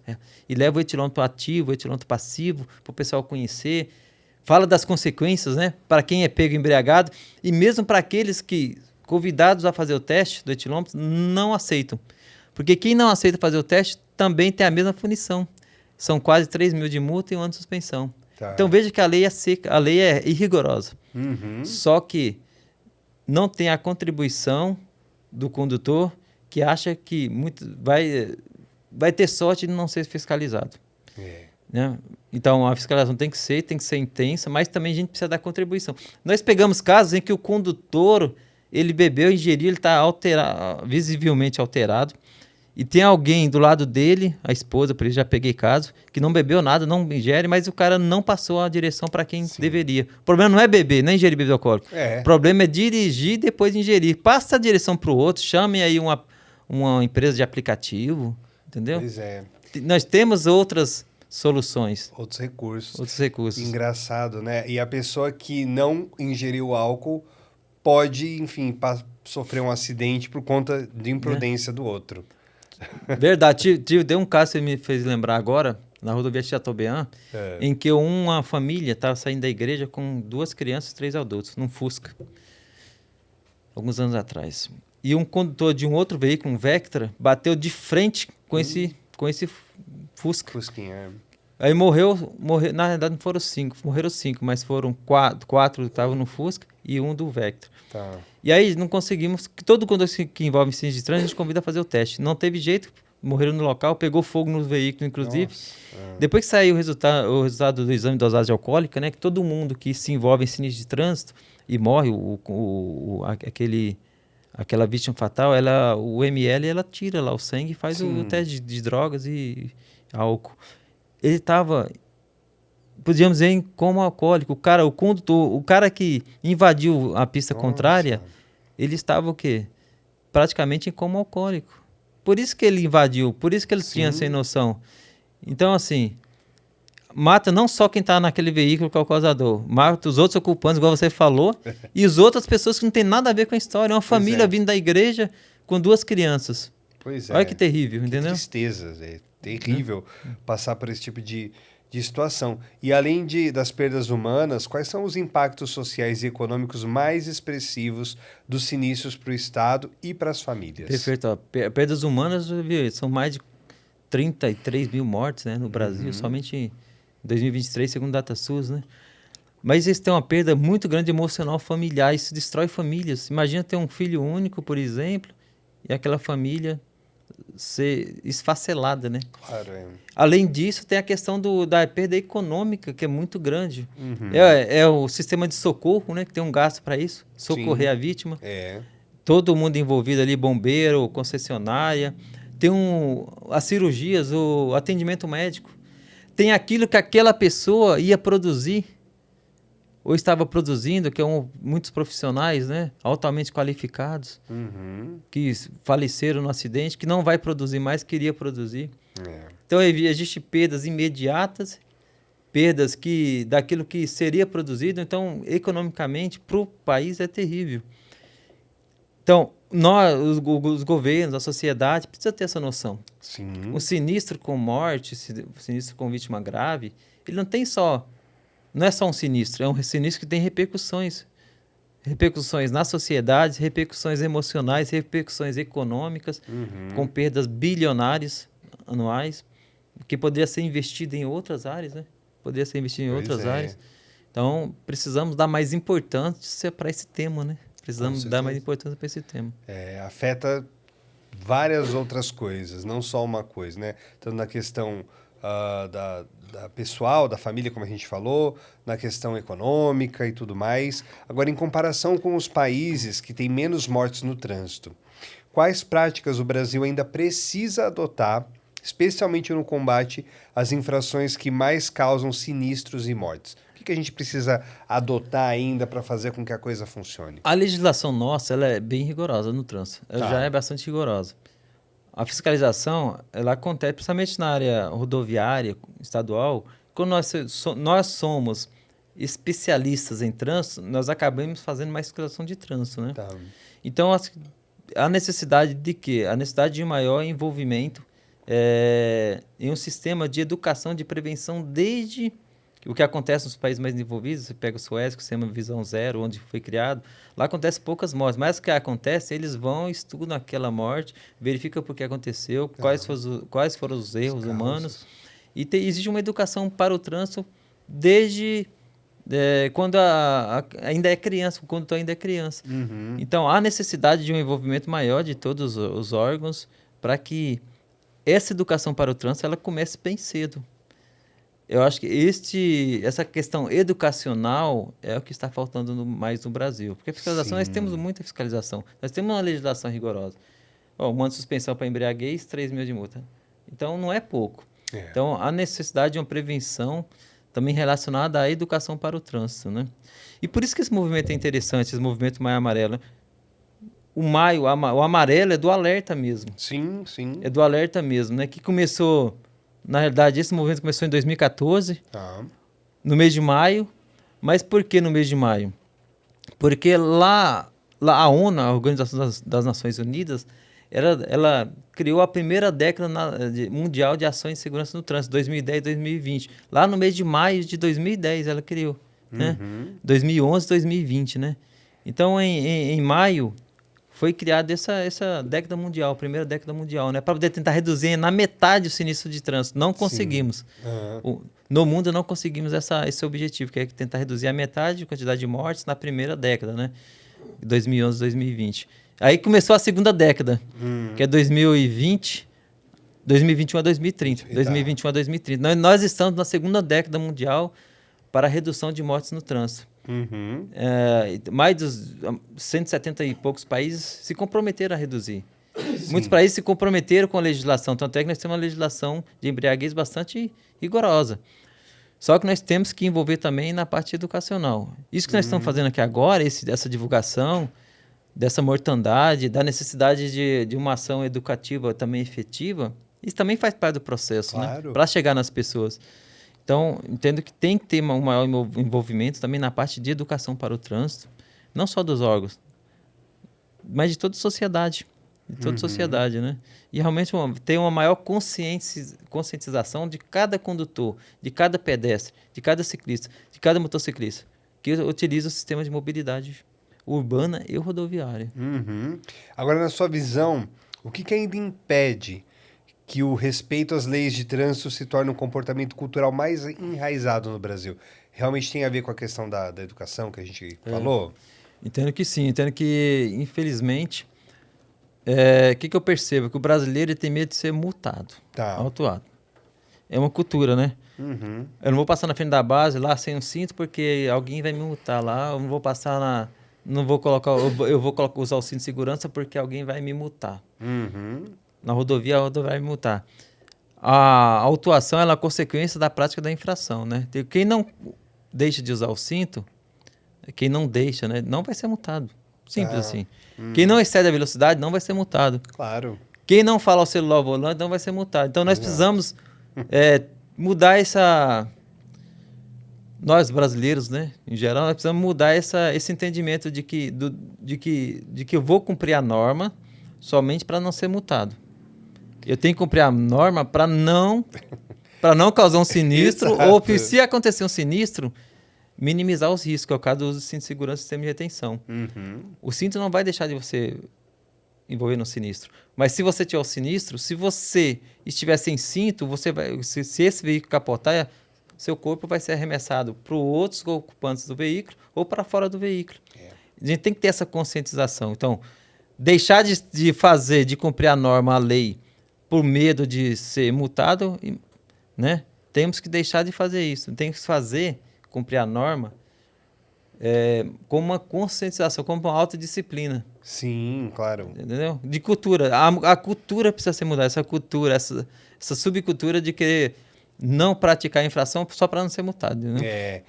e leva o etilômetro ativo, o etilômetro passivo, para o pessoal conhecer. Fala das consequências, né? Para quem é pego embriagado e mesmo para aqueles que, convidados a fazer o teste do etilômetro, não aceitam. Porque quem não aceita fazer o teste também tem a mesma punição. São quase 3.000 de multa e 1 ano de suspensão. Tá. Então veja que a lei é seca, a lei é irrigorosa. Só que não tem a contribuição do condutor que acha que vai ter sorte de não ser fiscalizado. Né? Então, a fiscalização tem que ser intensa, mas também a gente precisa dar contribuição. Nós pegamos casos em que o condutor, ele bebeu, ingeriu, ele está visivelmente alterado, e tem alguém do lado dele, a esposa, por isso já peguei caso, que não bebeu nada, não ingere, mas o cara não passou a direção para quem deveria. O problema não é beber, não é ingerir bebida alcoólica. O problema é dirigir e depois ingerir. Passa a direção para o outro, chame aí uma empresa de aplicativo, entendeu? Pois é. Nós temos outras soluções. Outros recursos. Engraçado, né? E a pessoa que não ingeriu álcool pode, enfim, sofrer um acidente por conta de imprudência do outro. Verdade. Deu um caso que você me fez lembrar agora. na rodovia Chateaubriand, em que uma família estava saindo da igreja com 2 crianças e 3 adultos, num Fusca, alguns anos atrás. E um condutor de um outro veículo, um Vectra, bateu de frente com esse Fusca. Fusquinha. Aí morreu, na verdade não foram 5, morreram 5, mas foram 4 estavam no Fusca e um do Vectra. Tá. E aí não conseguimos, todo condutor que envolve sinistro de trânsito, a gente convida a fazer o teste. Não teve jeito, morreram no local, pegou fogo no veículo, inclusive. Depois que saiu o resultado do exame de dosagem alcoólica, né, que todo mundo que se envolve em sinistro de trânsito e morre, aquela vítima fatal, o ML, ela tira lá o sangue e faz o teste de drogas e álcool. Ele estava, podíamos dizer, como alcoólico. O condutor, o cara que invadiu a pista contrária, ele estava o quê? Praticamente em coma alcoólico. Por isso que ele invadiu, por isso que ele tinha sem noção. Então, assim, mata não só quem está naquele veículo que é o causador, mata os outros ocupantes, igual você falou, e as outras pessoas que não tem nada a ver com a história. É uma família vindo da igreja com 2 crianças. Pois é. Olha que terrível, entendeu? Que tristeza, é terrível passar por esse tipo de situação. E além das perdas humanas, quais são os impactos sociais e econômicos mais expressivos dos sinistros para o Estado e para as famílias? Perfeito. Ó. Perdas humanas, são mais de 33 mil mortes, né, no Brasil, somente em 2023, segundo o DataSUS, né? Mas isso tem uma perda muito grande emocional familiar, isso destrói famílias. Imagina ter um filho único, por exemplo, e aquela família ser esfacelada, né? Claro, Além disso, tem a questão da perda econômica, que é muito grande. É o sistema de socorro, né, que tem um gasto para isso, socorrer a vítima. Todo mundo envolvido ali, bombeiro, concessionária. Tem as cirurgias, o atendimento médico. Tem aquilo que aquela pessoa ia produzir, ou estava produzindo, que muitos profissionais, né, altamente qualificados, que faleceram no acidente, que não vai produzir mais, queria produzir. Então, existem perdas imediatas, perdas daquilo que seria produzido. Então, economicamente, para o país é terrível. Então, os governos, a sociedade, precisa ter essa noção. Um sinistro com morte, sinistro com vítima grave, ele não é só um sinistro, é um sinistro que tem repercussões. Repercussões na sociedade, repercussões emocionais, repercussões econômicas, com perdas bilionárias anuais, que poderia ser investido em outras áreas, né? Poderia ser investido em outras áreas. Então, precisamos dar mais importância para esse tema, né? Precisamos dar mais importância para esse tema. Afeta várias outras coisas, não só uma coisa, né? Tanto na questão da pessoal, da família, como a gente falou, na questão econômica e tudo mais. Agora, em comparação com os países que têm menos mortes no trânsito, quais práticas o Brasil ainda precisa adotar, especialmente no combate às infrações que mais causam sinistros e mortes? O que a gente precisa adotar ainda para fazer com que a coisa funcione? A legislação nossa, ela é bem rigorosa no trânsito. Ela já é bastante rigorosa. A fiscalização, ela acontece principalmente na área rodoviária, estadual. Quando nós somos especialistas em trânsito, nós acabamos fazendo mais fiscalização de trânsito, né? Então, a necessidade de quê? A necessidade de maior envolvimento em um sistema de educação, de prevenção, desde o que acontece nos países mais desenvolvidos. Você pega o Suécia, o sistema Visão Zero, onde foi criado, lá acontece poucas mortes, mas o que acontece, eles vão, estudam aquela morte, verificam por que aconteceu, quais foram os erros humanos, e existe uma educação para o trânsito desde quando ainda é criança, quando ainda é criança. Então, há necessidade de um envolvimento maior de todos os órgãos para que essa educação para o trânsito ela comece bem cedo. Eu acho que essa questão educacional é o que está faltando mais no Brasil. Porque a fiscalização, nós temos muita fiscalização. Nós temos uma legislação rigorosa. Um ano de suspensão para embriaguez, 3 mil de multa. Então, não é pouco. Então, há necessidade de uma prevenção também relacionada à educação para o trânsito, né? E por isso que esse movimento é interessante, esse movimento Maio Amarelo. O amarelo é do alerta mesmo. Sim. É do alerta mesmo, né? Que começou... Na realidade, esse movimento começou em 2014, no mês de maio. Mas por que no mês de maio? Porque lá a ONU, a Organização das Nações Unidas, ela criou a primeira década mundial de ações de segurança no trânsito, 2010 2020. Lá no mês de maio de 2010 ela criou, né? 2011, 2020, né? Então, em maio, foi criada essa década mundial, a primeira década mundial, né? Para poder tentar reduzir na metade o sinistro de trânsito. Não conseguimos. No mundo, não conseguimos esse objetivo, que é tentar reduzir a metade a quantidade de mortes na primeira década, né? 2011, 2020. Aí começou a segunda década, que é 2020, 2021 a 2030. 2021 a 2030. Nós estamos na segunda década mundial para a redução de mortes no trânsito. Mais dos 170 e poucos países se comprometeram a reduzir. Sim. Muitos países se comprometeram com a legislação, tanto é que nós temos uma legislação de embriaguez bastante rigorosa. Só que nós temos que envolver também na parte educacional. Isso que nós estamos fazendo aqui agora, essa divulgação dessa mortandade, da necessidade de uma ação educativa também efetiva, isso também faz parte do processo, claro, né? Para chegar nas pessoas. Então, entendo que tem que ter um maior envolvimento também na parte de educação para o trânsito, não só dos órgãos, mas de toda a sociedade. De toda a sociedade, né? E realmente ter uma maior conscientização de cada condutor, de cada pedestre, de cada ciclista, de cada motociclista, que utiliza o sistema de mobilidade urbana e rodoviária. Agora, na sua visão, o que ainda impede que o respeito às leis de trânsito se torne um comportamento cultural mais enraizado no Brasil? Realmente tem a ver com a questão da educação que a gente falou? Entendo que sim. Entendo que, infelizmente, que eu percebo? Que o brasileiro tem medo de ser multado, autuado. É uma cultura, né? Eu não vou passar na frente da base lá sem um cinto porque alguém vai me multar lá. Eu não vou passar não vou colocar... Eu vou usar o cinto de segurança porque alguém vai me multar. Na rodovia, a rodovia vai me multar. A autuação ela é a consequência da prática da infração, né? Quem não deixa de usar o cinto, quem não deixa, né? Não vai ser multado. Simples assim. Quem não excede a velocidade não vai ser multado. Claro. Quem não fala ao celular ao volante não vai ser multado. Então, nós precisamos mudar Nós, brasileiros, né? Em geral, nós precisamos mudar esse entendimento de que eu vou cumprir a norma somente para não ser multado. Eu tenho que cumprir a norma para não causar um sinistro ou, se acontecer um sinistro, minimizar os riscos, que é o caso do uso do cinto de segurança e sistema de retenção. O cinto não vai deixar de você envolver no sinistro. Mas se você tiver o sinistro, se você estiver sem cinto, se esse veículo capotar, seu corpo vai ser arremessado para outros ocupantes do veículo ou para fora do veículo. A gente tem que ter essa conscientização. Então, deixar de cumprir a norma, a lei, por medo de ser multado, né? Temos que deixar de fazer isso. Tem que cumprir a norma com uma conscientização, com uma autodisciplina. Sim, claro. Entendeu? De cultura. A cultura precisa ser mudada. Essa cultura, essa subcultura de querer não praticar infração só para não ser multado, né?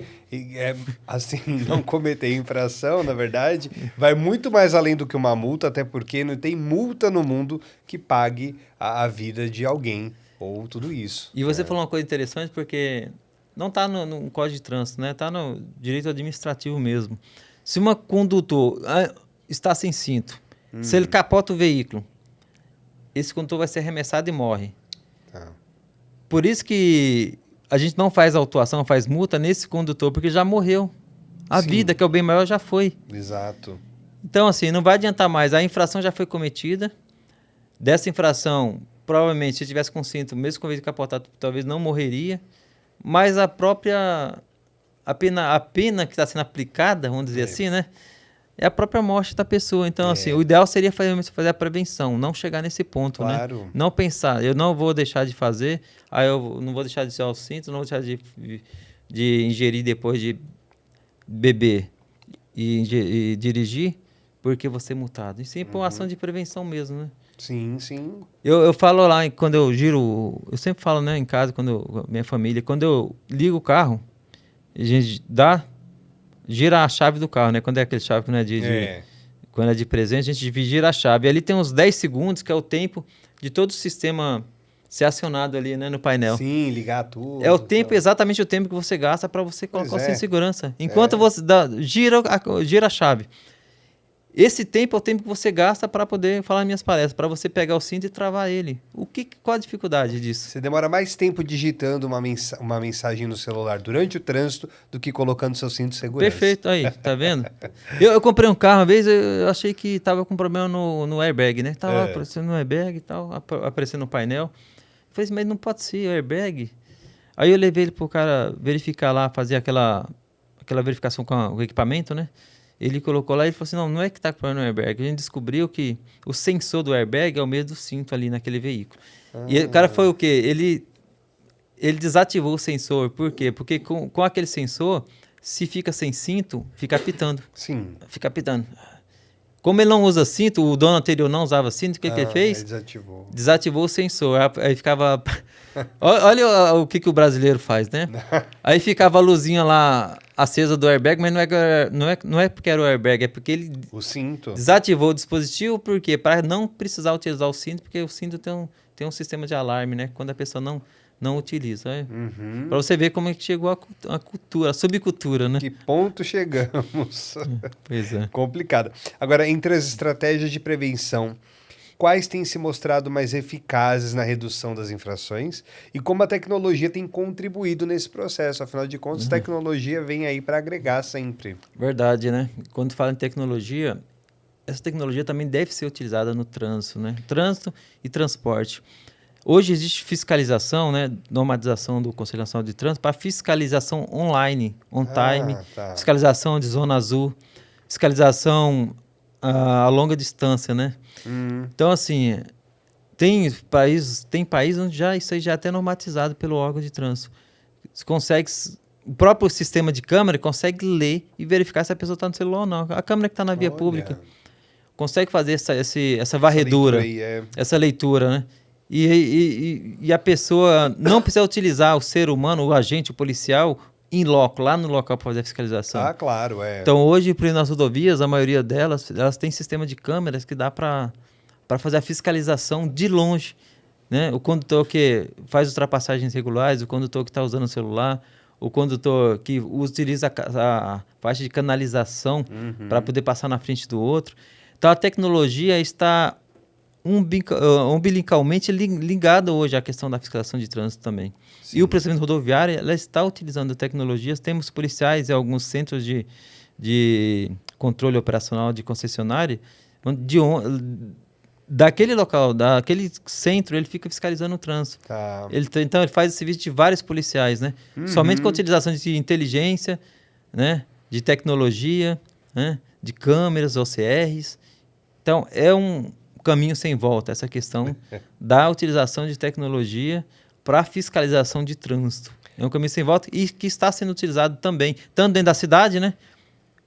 Assim, não cometer infração, na verdade, vai muito mais além do que uma multa, até porque não tem multa no mundo que pague a vida de alguém ou tudo isso. E você falou uma coisa interessante, porque não está no Código de Trânsito, né? Está no direito administrativo mesmo. Se uma condutor está sem cinto, se ele capota o veículo, esse condutor vai ser arremessado e morre. Por isso que a gente não faz autuação, não faz multa nesse condutor, porque já morreu. A vida, que é o bem maior, já foi. Exato. Então, assim, não vai adiantar mais. A infração já foi cometida. Dessa infração, provavelmente, se tivesse com cinto, mesmo com o veículo capotado, talvez não morreria. Mas a pena que está sendo aplicada, vamos dizer assim, né? É a própria morte da pessoa. Então, assim, o ideal seria fazer a prevenção, não chegar nesse ponto, claro, né? Não pensar, eu não vou deixar de fazer, eu não vou deixar de usar o cinto, não vou deixar de ingerir depois de beber e dirigir, porque vou ser multado. Isso é uma ação de prevenção mesmo, né? Sim, sim. Eu falo lá, quando eu giro, eu sempre falo, né, em casa, minha família, quando eu ligo o carro, a gente gira a chave do carro, né? Quando é aquele chave que não é quando é de presente, a gente gira a chave. E ali tem uns 10 segundos, que é o tempo de todo o sistema ser acionado ali, né, no painel. Sim, ligar tudo. É o tempo, exatamente o tempo que você gasta para você colocar o cinto de segurança. Enquanto você gira a chave. Esse tempo é o tempo que você gasta para poder falar minhas palestras, para você pegar o cinto e travar ele. Qual a dificuldade disso? Você demora mais tempo digitando uma mensagem no celular durante o trânsito do que colocando seu cinto de segurança. Perfeito, aí, tá vendo? Eu comprei um carro uma vez, eu achei que tava com problema no airbag, né? Tava aparecendo no airbag e tal, aparecendo no painel. Eu falei assim, mas não pode ser airbag. Aí eu levei ele pro cara verificar lá, fazer aquela verificação com o equipamento, né? Ele colocou lá e falou assim, não é que está com problema no airbag. A gente descobriu que o sensor do airbag é o mesmo do cinto ali naquele veículo. E o cara foi o quê? Ele desativou o sensor. Por quê? Porque com aquele sensor, se fica sem cinto, fica apitando. Sim. Fica apitando. Como ele não usa cinto, o dono anterior não usava cinto, o que ele fez? Ele desativou. Desativou o sensor. Aí ficava... Olha o que o brasileiro faz, né? Aí ficava a luzinha lá acesa do airbag, mas não é porque era o airbag, é porque ele desativou o dispositivo, por quê? Para não precisar utilizar o cinto, porque o cinto tem um sistema de alarme, né? Quando a pessoa não utiliza. Para você ver como é que chegou a cultura, a subcultura, né? Que ponto chegamos. Pois é. Complicado. Agora, entre as estratégias de prevenção, quais têm se mostrado mais eficazes na redução das infrações e como a tecnologia tem contribuído nesse processo? Afinal de contas, tecnologia vem aí para agregar sempre. Verdade, né? Quando fala em tecnologia, essa tecnologia também deve ser utilizada no trânsito, né? Trânsito e transporte. Hoje existe fiscalização, né? Normatização do Conselho Nacional de Trânsito para fiscalização online, on-time, fiscalização de zona azul, fiscalização a longa distância, né? Então, assim, tem países onde isso aí já é até normatizado pelo órgão de trânsito. Você consegue, o próprio sistema de câmera consegue ler e verificar se a pessoa está no celular ou não. A câmera que está na via pública consegue fazer essa varredura, essa leitura, né? E a pessoa não precisa utilizar o ser humano, o agente, o policial, in loco, lá no local para fazer a fiscalização. Ah, claro, Então, hoje, nas rodovias, a maioria delas, elas têm sistema de câmeras que dá para fazer a fiscalização de longe, né? O condutor que faz ultrapassagens regulares, o condutor que está usando o celular, o condutor que utiliza a faixa de canalização para poder passar na frente do outro. Então, a tecnologia está umbilicalmente ligada hoje à questão da fiscalização de trânsito também. Sim. E o procedimento rodoviário, ela está utilizando tecnologias. Temos policiais e alguns centros de controle operacional de concessionária, daquele local, daquele centro, ele fica fiscalizando o trânsito. Tá. Então, ele faz o serviço de vários policiais, né? Somente com a utilização de inteligência, né? De tecnologia, né? De câmeras, OCRs. Então, é um caminho sem volta, essa questão da utilização de tecnologia para fiscalização de trânsito. É um caminho sem volta e que está sendo utilizado também, tanto dentro da cidade, né,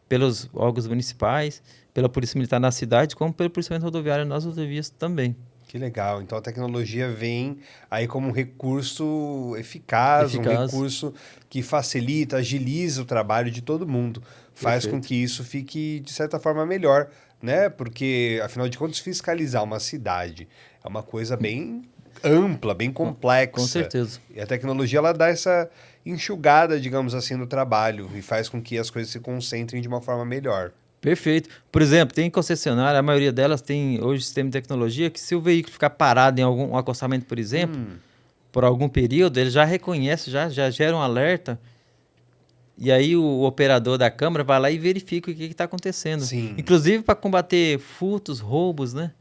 pelos órgãos municipais, pela Polícia Militar na cidade, como pelo policiamento rodoviário nas rodovias também. Que legal. Então, a tecnologia vem aí como um recurso eficaz, um recurso que facilita, agiliza o trabalho de todo mundo. Faz com que isso fique, de certa forma, melhor, né? Porque, afinal de contas, fiscalizar uma cidade é uma coisa bem ampla, bem complexa. Com certeza. E a tecnologia, ela dá essa enxugada, digamos assim, no trabalho e faz com que as coisas se concentrem de uma forma melhor. Perfeito. Por exemplo, tem concessionária, a maioria delas tem hoje sistema de tecnologia que se o veículo ficar parado em algum acostamento, por exemplo, por algum período, ele já reconhece, já gera um alerta. E aí o operador da câmera vai lá e verifica o que está acontecendo. Sim. Inclusive para combater furtos, roubos, né?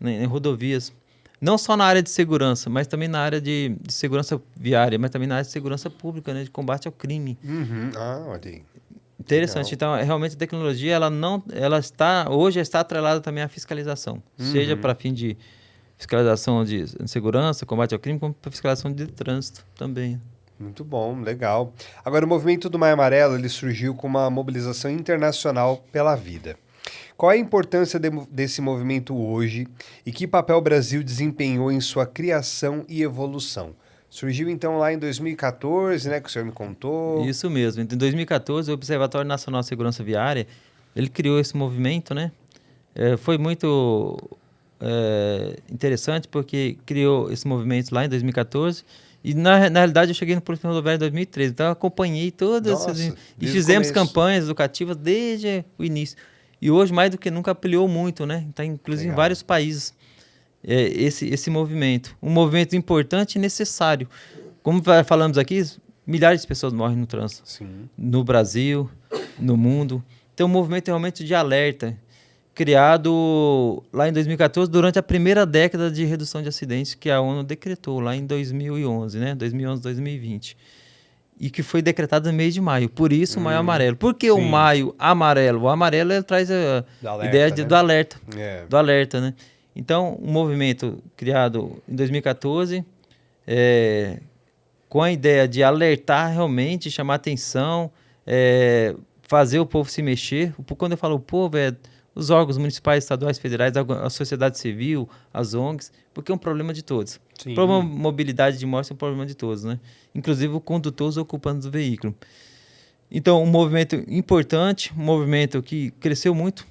Em rodovias. Não só na área de segurança, mas também na área de segurança viária, mas também na área de segurança pública, né? De combate ao crime. Olha aí. Interessante. Legal. Então, realmente a tecnologia, hoje está atrelada também à fiscalização. Seja para fim de fiscalização de segurança, combate ao crime, como para fiscalização de trânsito também. Muito bom, legal. Agora, o movimento do Maio Amarelo, ele surgiu com uma mobilização internacional pela vida. Qual é a importância desse movimento hoje e que papel o Brasil desempenhou em sua criação e evolução? Surgiu, então, lá em 2014, né, que o senhor me contou. Isso mesmo. Em 2014, o Observatório Nacional de Segurança Viária, ele criou esse movimento, né? Foi muito interessante porque criou esse movimento lá em 2014 e, na realidade, eu cheguei no Polícia Rodoviária em 2013. Então, eu acompanhei todas essas... E fizemos campanhas educativas desde o início. E hoje, mais do que nunca, ampliou muito, né? Está, inclusive, em vários países esse movimento. Um movimento importante e necessário. Como falamos aqui, milhares de pessoas morrem no trânsito. Sim. No Brasil, no mundo. Então, um movimento realmente de alerta, criado lá em 2014, durante a primeira década de redução de acidentes que a ONU decretou, lá em 2011, né? 2011, 2020. E que foi decretado no mês de maio. Por isso, o Maio Amarelo. Por que o Maio Amarelo? O amarelo ele traz a ideia do alerta. Do alerta, né? Então, um movimento criado em 2014, com a ideia de alertar realmente, chamar atenção, fazer o povo se mexer. Quando eu falo o povo, os órgãos municipais, estaduais, federais, a sociedade civil, as ONGs, porque é um problema de todos. O problema de mobilidade de morte é um problema de todos, né? Inclusive o condutor, os ocupantes do veículo. Então, um movimento importante, um movimento que cresceu muito,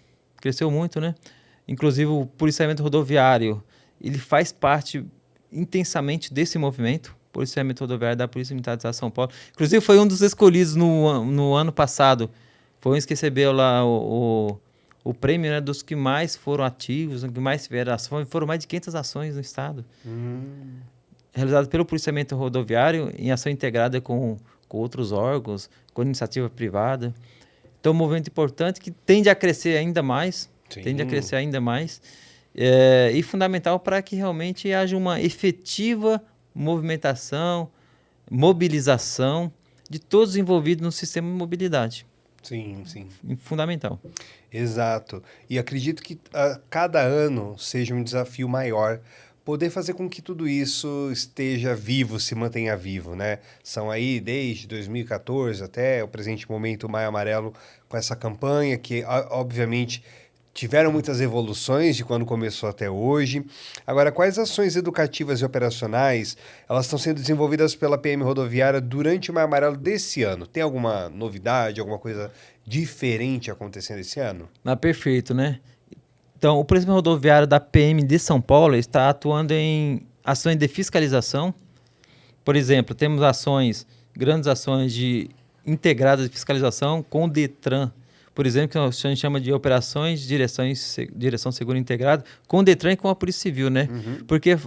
né? Inclusive o policiamento rodoviário, ele faz parte intensamente desse movimento, policiamento rodoviário da Polícia Militar do Estado de São Paulo. Inclusive foi um dos escolhidos no ano passado, foi um que recebeu lá o prêmio, né, dos que mais foram ativos, que mais tiveram ações. Foram mais de 500 ações no estado. Realizadas pelo policiamento rodoviário em ação integrada com outros órgãos, com iniciativa privada. Então, um movimento importante que tende a crescer ainda mais. E fundamental para que realmente haja uma efetiva movimentação, mobilização de todos os envolvidos no sistema de mobilidade. Sim. Fundamental. Exato. E acredito que a cada ano seja um desafio maior poder fazer com que tudo isso esteja vivo, se mantenha vivo, né? São aí desde 2014 até o presente momento o Maio Amarelo com essa campanha que, obviamente, tiveram muitas evoluções de quando começou até hoje. Agora, quais ações educativas e operacionais elas estão sendo desenvolvidas pela PM Rodoviária durante o Maio Amarelo desse ano? Tem alguma novidade, alguma coisa diferente acontecendo esse ano? Perfeito, né? Então, o policiamento rodoviário da PM de São Paulo está atuando em ações de fiscalização. Por exemplo, temos grandes ações integradas de fiscalização com o DETRAN. Por exemplo, que a gente chama de operações de direção segura integrada com o DETRAN e com a Polícia Civil, né? Porque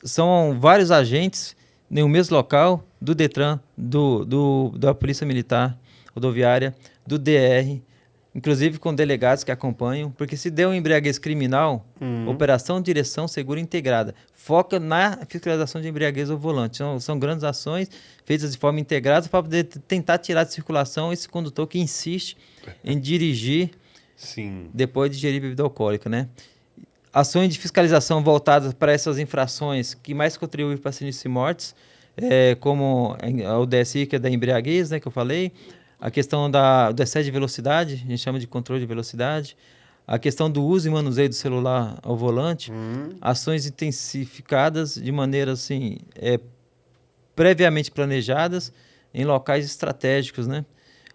são vários agentes em um mesmo local, do DETRAN, da Polícia Militar Rodoviária, do DR, inclusive com delegados que acompanham, porque se der uma embriaguez criminal, operação de direção segura integrada, foca na fiscalização de embriaguez ao volante. São grandes ações feitas de forma integrada para poder tentar tirar de circulação esse condutor que insiste em dirigir depois de ingerir bebida alcoólica, né? Ações de fiscalização voltadas para essas infrações que mais contribuem para sinistros e mortes, como o DSI, que é da embriaguez, né, que eu falei, a questão do excesso de velocidade, a gente chama de controle de velocidade, a questão do uso e manuseio do celular ao volante, ações intensificadas de maneira assim, previamente planejadas em locais estratégicos, né?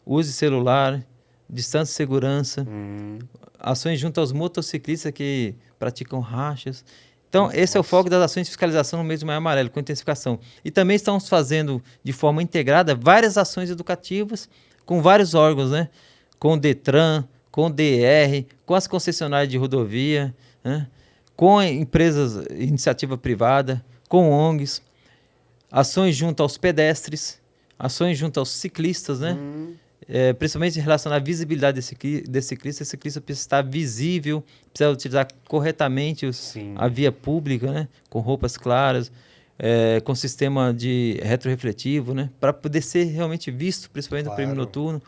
Uso de celular, distância de segurança, ações junto aos motociclistas que praticam rachas. Então, esse é o foco das ações de fiscalização no mês do Maio Amarelo, com intensificação. E também estamos fazendo de forma integrada várias ações educativas com vários órgãos, né? Com o DETRAN, com o DR, com as concessionárias de rodovia, né? Com empresas, iniciativa privada, com ONGs, ações junto aos pedestres, ações junto aos ciclistas, né? Principalmente em relação à visibilidade desse ciclista. Esse ciclista precisa estar visível, precisa utilizar corretamente a via pública, né? Com roupas claras, com sistema de retrorefletivo, né? Para poder ser realmente visto, principalmente no período noturno.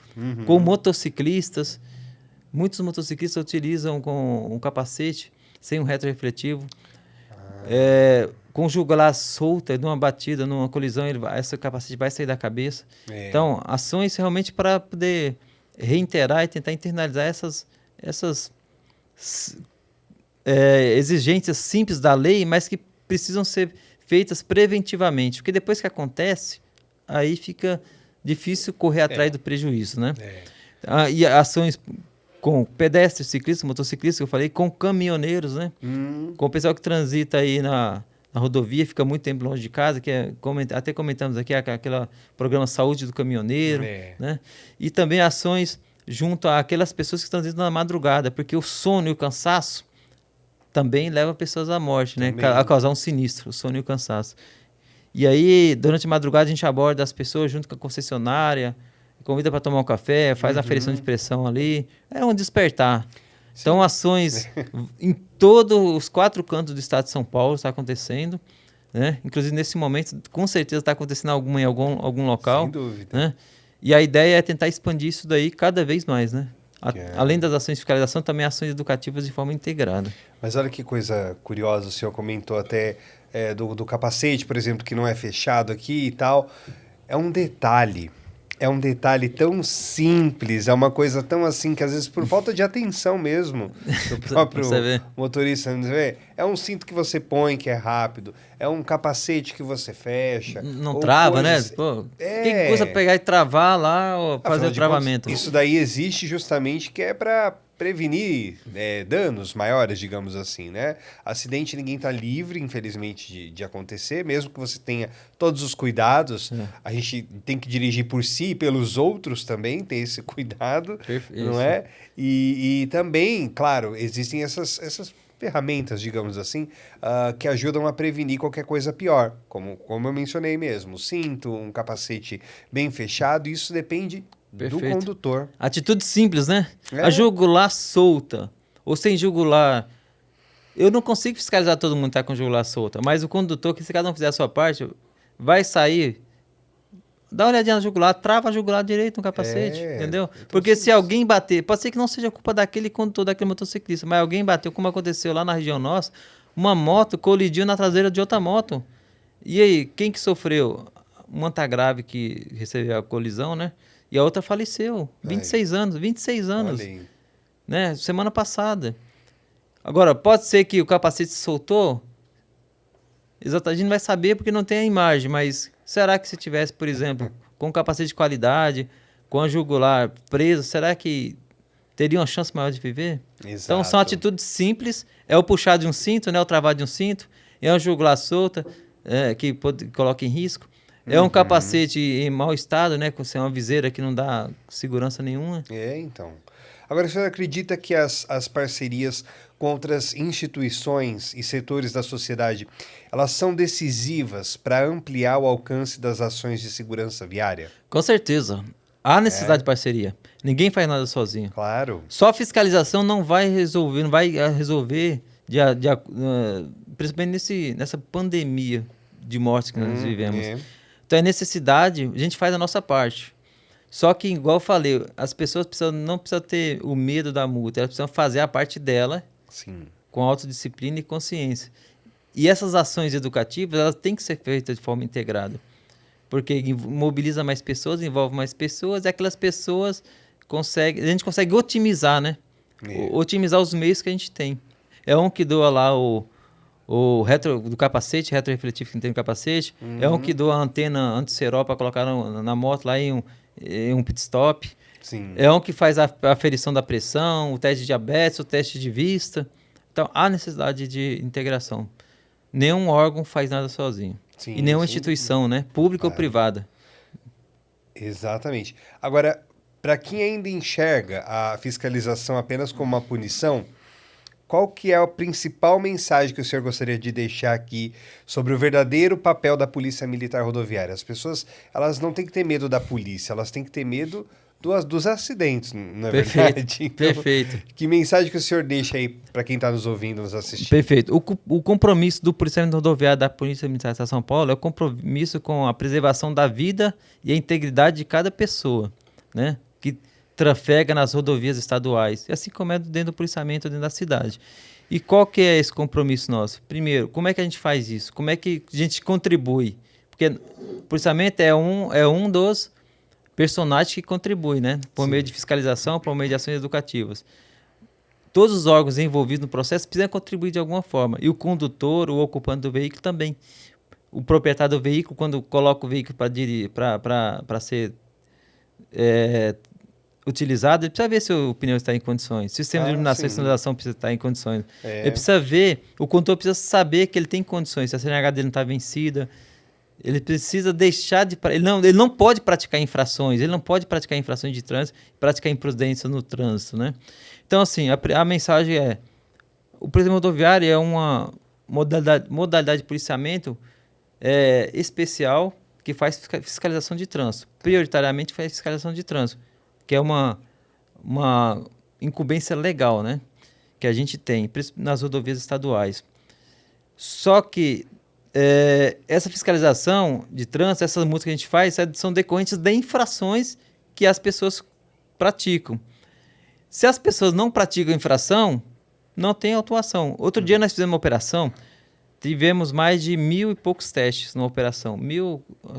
Com motociclistas, muitos motociclistas utilizam com um capacete sem um retrorefletivo. Com jugular solta, numa batida, numa colisão, essa capacete vai sair da cabeça. Então, ações realmente para poder reiterar e tentar internalizar essas exigências simples da lei, mas que precisam ser feitas preventivamente. Porque depois que acontece, aí fica difícil correr atrás do prejuízo, né? E ações com pedestres, ciclistas, motociclistas, que eu falei, com caminhoneiros, né? Com o pessoal que transita aí na rodovia, fica muito tempo longe de casa, que até comentamos aqui, aquele programa Saúde do Caminhoneiro, né? E também ações junto àquelas pessoas que estão dentro da madrugada, porque o sono e o cansaço também levam pessoas à morte, né? A causar um sinistro, o sono e o cansaço. E aí, durante a madrugada, a gente aborda as pessoas junto com a concessionária, convida para tomar um café, faz a aferição de pressão ali. É um despertar. Sim. Então, ações em todos os 4 cantos do estado de São Paulo está acontecendo, né? Inclusive, nesse momento, com certeza está acontecendo em algum local. Sem dúvida. Né? E a ideia é tentar expandir isso daí cada vez mais, né? Além das ações de fiscalização, também ações educativas de forma integrada. Mas olha que coisa curiosa, o senhor comentou até do capacete, por exemplo, que não é fechado aqui e tal. É um detalhe tão simples, é uma coisa tão assim que às vezes por falta de atenção mesmo do próprio motorista, é um cinto que você põe que é rápido, é um capacete que você fecha. Não trava, coisas... né? Pô, quem custa pegar e travar lá ou fazer o travamento? Isso daí existe justamente que é para prevenir danos maiores, digamos assim, né? Acidente ninguém está livre, infelizmente, de acontecer, mesmo que você tenha todos os cuidados, a gente tem que dirigir por si e pelos outros também, ter esse cuidado, não é? E também, claro, existem essas ferramentas, digamos assim, que ajudam a prevenir qualquer coisa pior, como eu mencionei mesmo, cinto, um capacete bem fechado, isso depende do condutor. Atitude simples, né? A jugular solta ou sem jugular. Eu não consigo fiscalizar todo mundo que está com jugular solta, mas o condutor, que se cada um fizer a sua parte, vai sair, dá uma olhadinha na jugular, trava a jugular direito no capacete, entendeu? Porque se alguém bater, pode ser que não seja culpa daquele condutor, daquele motociclista, mas alguém bateu, como aconteceu lá na região nossa, uma moto colidiu na traseira de outra moto. E aí, quem que sofreu? Uma tá grave que recebeu a colisão, né? E a outra faleceu, 26 anos, né? Semana passada. Agora, pode ser que o capacete se soltou? Exatamente, a gente não vai saber porque não tem a imagem, mas será que se tivesse, por exemplo, com capacete de qualidade, com a jugular presa, será que teria uma chance maior de viver? Exato. Então, são atitudes simples, é o puxar de um cinto, né? O travar de um cinto, é uma jugular solta, que coloca em risco. É um capacete em mau estado, né? Com uma viseira que não dá segurança nenhuma. Então. Agora, o senhor acredita que as parcerias com outras instituições e setores da sociedade, elas são decisivas para ampliar o alcance das ações de segurança viária? Com certeza. Há necessidade de parceria. Ninguém faz nada sozinho. Claro. Só a fiscalização não vai resolver, principalmente nessa pandemia de mortes que nós vivemos. Então, é necessidade, a gente faz a nossa parte. Só que, igual eu falei, as pessoas não precisam ter o medo da multa, elas precisam fazer a parte dela com autodisciplina e consciência. E essas ações educativas, elas têm que ser feitas de forma integrada. Porque mobiliza mais pessoas, envolve mais pessoas, e aquelas pessoas a gente consegue otimizar, né? Otimizar os meios que a gente tem. É um que doa lá o retro do capacete, retrorefletivo que tem no capacete, é um que doa a antena anti-cerol para colocar na moto lá em um pit stop. Sim. É um que faz a aferição da pressão, o teste de diabetes, o teste de vista. Então, há necessidade de integração. Nenhum órgão faz nada sozinho. E nenhuma instituição, né? Pública ou privada. Exatamente. Agora, para quem ainda enxerga a fiscalização apenas como uma punição, qual que é a principal mensagem que o senhor gostaria de deixar aqui sobre o verdadeiro papel da Polícia Militar Rodoviária? As pessoas, elas não têm que ter medo da polícia, elas têm que ter medo dos acidentes, não é verdade? Então, perfeito. Que mensagem que o senhor deixa aí para quem está nos ouvindo, nos assistindo? Perfeito. O compromisso do policiamento rodoviário da Polícia Militar de São Paulo é o compromisso com a preservação da vida e a integridade de cada pessoa, né? Que trafega nas rodovias estaduais, assim como é dentro do policiamento dentro da cidade. E qual que é esse compromisso nosso? Primeiro, como é que a gente faz isso? Como é que a gente contribui? Porque o policiamento é um dos personagens que contribui, né? Por meio de fiscalização, por meio de ações educativas. Todos os órgãos envolvidos no processo precisam contribuir de alguma forma. E o condutor, o ocupante do veículo também. O proprietário do veículo, quando coloca o veículo para ser utilizado, ele precisa ver se o pneu está em condições, se o sistema de iluminação e sinalização precisa estar em condições. Ele precisa ver, o condutor precisa saber que ele tem condições, se a CNH dele não está vencida, Ele precisa deixar de... Ele não pode praticar infrações, ele não pode praticar infrações de trânsito, praticar imprudência no trânsito, né? Então, assim, a mensagem é: o policiamento rodoviário é uma modalidade de policiamento especial que faz fiscalização de trânsito. Prioritariamente faz fiscalização de trânsito, que é uma incumbência legal, né? Que a gente tem nas rodovias estaduais. Só que essa fiscalização de trânsito, essas multas que a gente faz, são decorrentes de infrações que as pessoas praticam. Se as pessoas não praticam infração, não tem autuação. Outro dia nós fizemos uma operação, tivemos mais de 1.000 e poucos testes numa operação,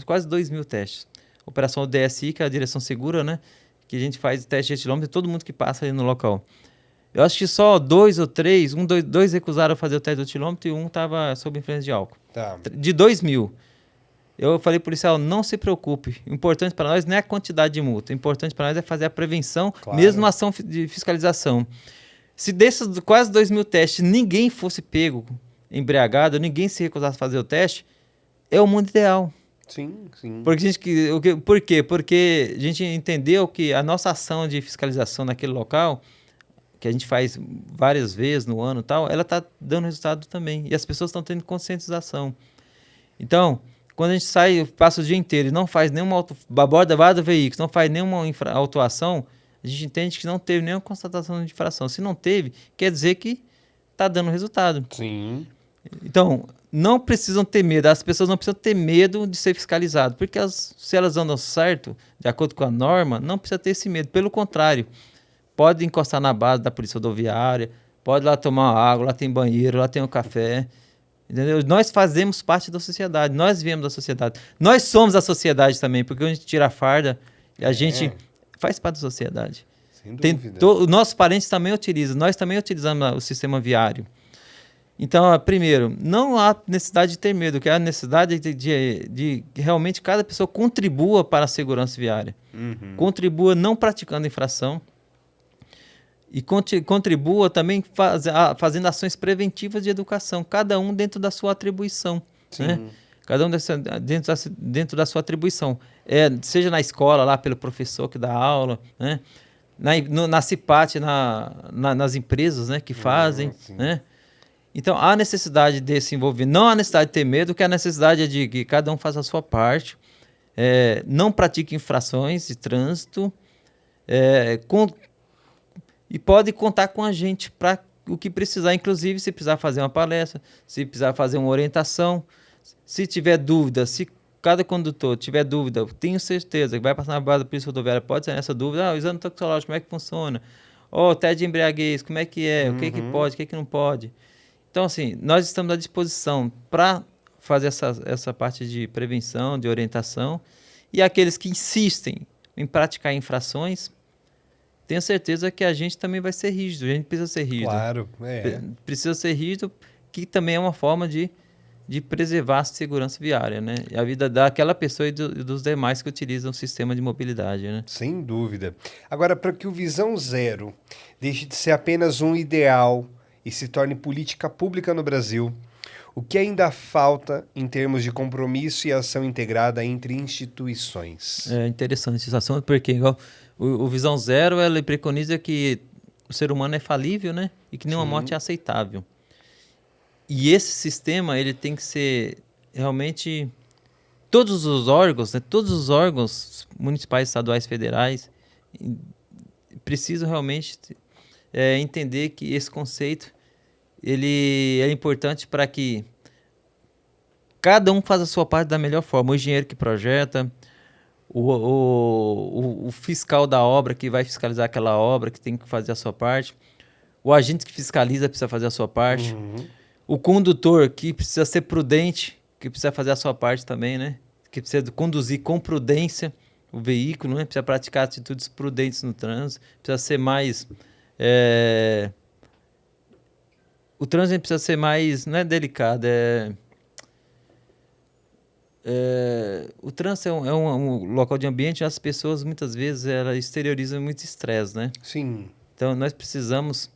quase 2.000 testes. Operação DSI, que é a Direção Segura, né? Que a gente faz teste de etilômetro de todo mundo que passa ali no local. Eu acho que só 2 ou 3, dois recusaram fazer o teste do etilômetro e um estava sob influência de álcool. Tá. De 2.000. Eu falei, policial, não se preocupe. O importante para nós não é a quantidade de multa. O importante para nós é fazer a prevenção, claro, mesmo na ação de fiscalização. Se desses quase 2.000 testes ninguém fosse pego embriagado, ninguém se recusasse a fazer o teste, é o mundo ideal. Sim, sim. Por quê? Porque a gente entendeu que a nossa ação de fiscalização naquele local, que a gente faz várias vezes no ano e tal, ela está dando resultado também. E as pessoas estão tendo conscientização. Então, quando a gente sai, passa o dia inteiro e não faz nenhuma aborda do veículo, não faz nenhuma autuação, a gente entende que não teve nenhuma constatação de infração. Se não teve, quer dizer que está dando resultado. Sim. Então, não precisam ter medo, as pessoas não precisam ter medo de ser fiscalizado, porque se elas andam certo, de acordo com a norma, não precisa ter esse medo. Pelo contrário, pode encostar na base da polícia rodoviária, pode lá tomar uma água, lá tem banheiro, lá tem um café. Entendeu? Nós fazemos parte da sociedade, nós viemos da sociedade. Nós somos a sociedade também, porque a gente tira a farda, a gente faz parte da sociedade. Sem dúvida. Nossos parentes também utilizam, nós também utilizamos o sistema viário. Então, primeiro, não há necessidade de ter medo, que há necessidade de realmente cada pessoa contribua para a segurança viária. Uhum. Contribua não praticando infração e contribua também fazendo ações preventivas de educação, cada um dentro da sua atribuição. Né? Cada um dentro da sua atribuição. Seja na escola, lá pelo professor que dá aula, né? Na CIPAT, nas empresas, né, que fazem, né? Então, há necessidade de se envolver. Não há necessidade de ter medo, que a necessidade é de que cada um faça a sua parte, não pratique infrações de trânsito, e pode contar com a gente para o que precisar, inclusive se precisar fazer uma palestra, se precisar fazer uma orientação, se tiver dúvida, se cada condutor tiver dúvida, tenho certeza que vai passar na base da polícia rodoviária, pode ser nessa dúvida, o exame toxicológico, como é que funciona? Teste de embriaguez, como é que é? O que pode, o que não pode? Então, assim, nós estamos à disposição para fazer essa parte de prevenção, de orientação, e aqueles que insistem em praticar infrações, tenho certeza que a gente também vai ser rígido, a gente precisa ser rígido. Claro, Precisa ser rígido, que também é uma forma de preservar a segurança viária, né? E a vida daquela pessoa e dos demais que utilizam o sistema de mobilidade, né? Sem dúvida. Agora, para que o Visão Zero deixe de ser apenas um ideal e se torne política pública no Brasil, o que ainda falta em termos de compromisso e ação integrada entre instituições? É interessante esse assunto, porque igual o Visão Zero, ele preconiza que o ser humano é falível, né? E que nenhuma morte é aceitável. E esse sistema, ele tem que ser realmente... Todos os órgãos, né? Todos os órgãos municipais, estaduais, federais, precisam realmente entender que esse conceito ele é importante para que cada um faça a sua parte da melhor forma. O engenheiro que projeta, o fiscal da obra que vai fiscalizar aquela obra, que tem que fazer a sua parte, o agente que fiscaliza precisa fazer a sua parte, o condutor que precisa ser prudente, que precisa fazer a sua parte também, né? Que precisa conduzir com prudência o veículo, né? Precisa praticar atitudes prudentes no trânsito, precisa ser mais... O trânsito precisa ser mais... Não é delicado, o trânsito é um local de ambiente, as pessoas muitas vezes elas exteriorizam muito estresse, né? Sim. Então nós precisamos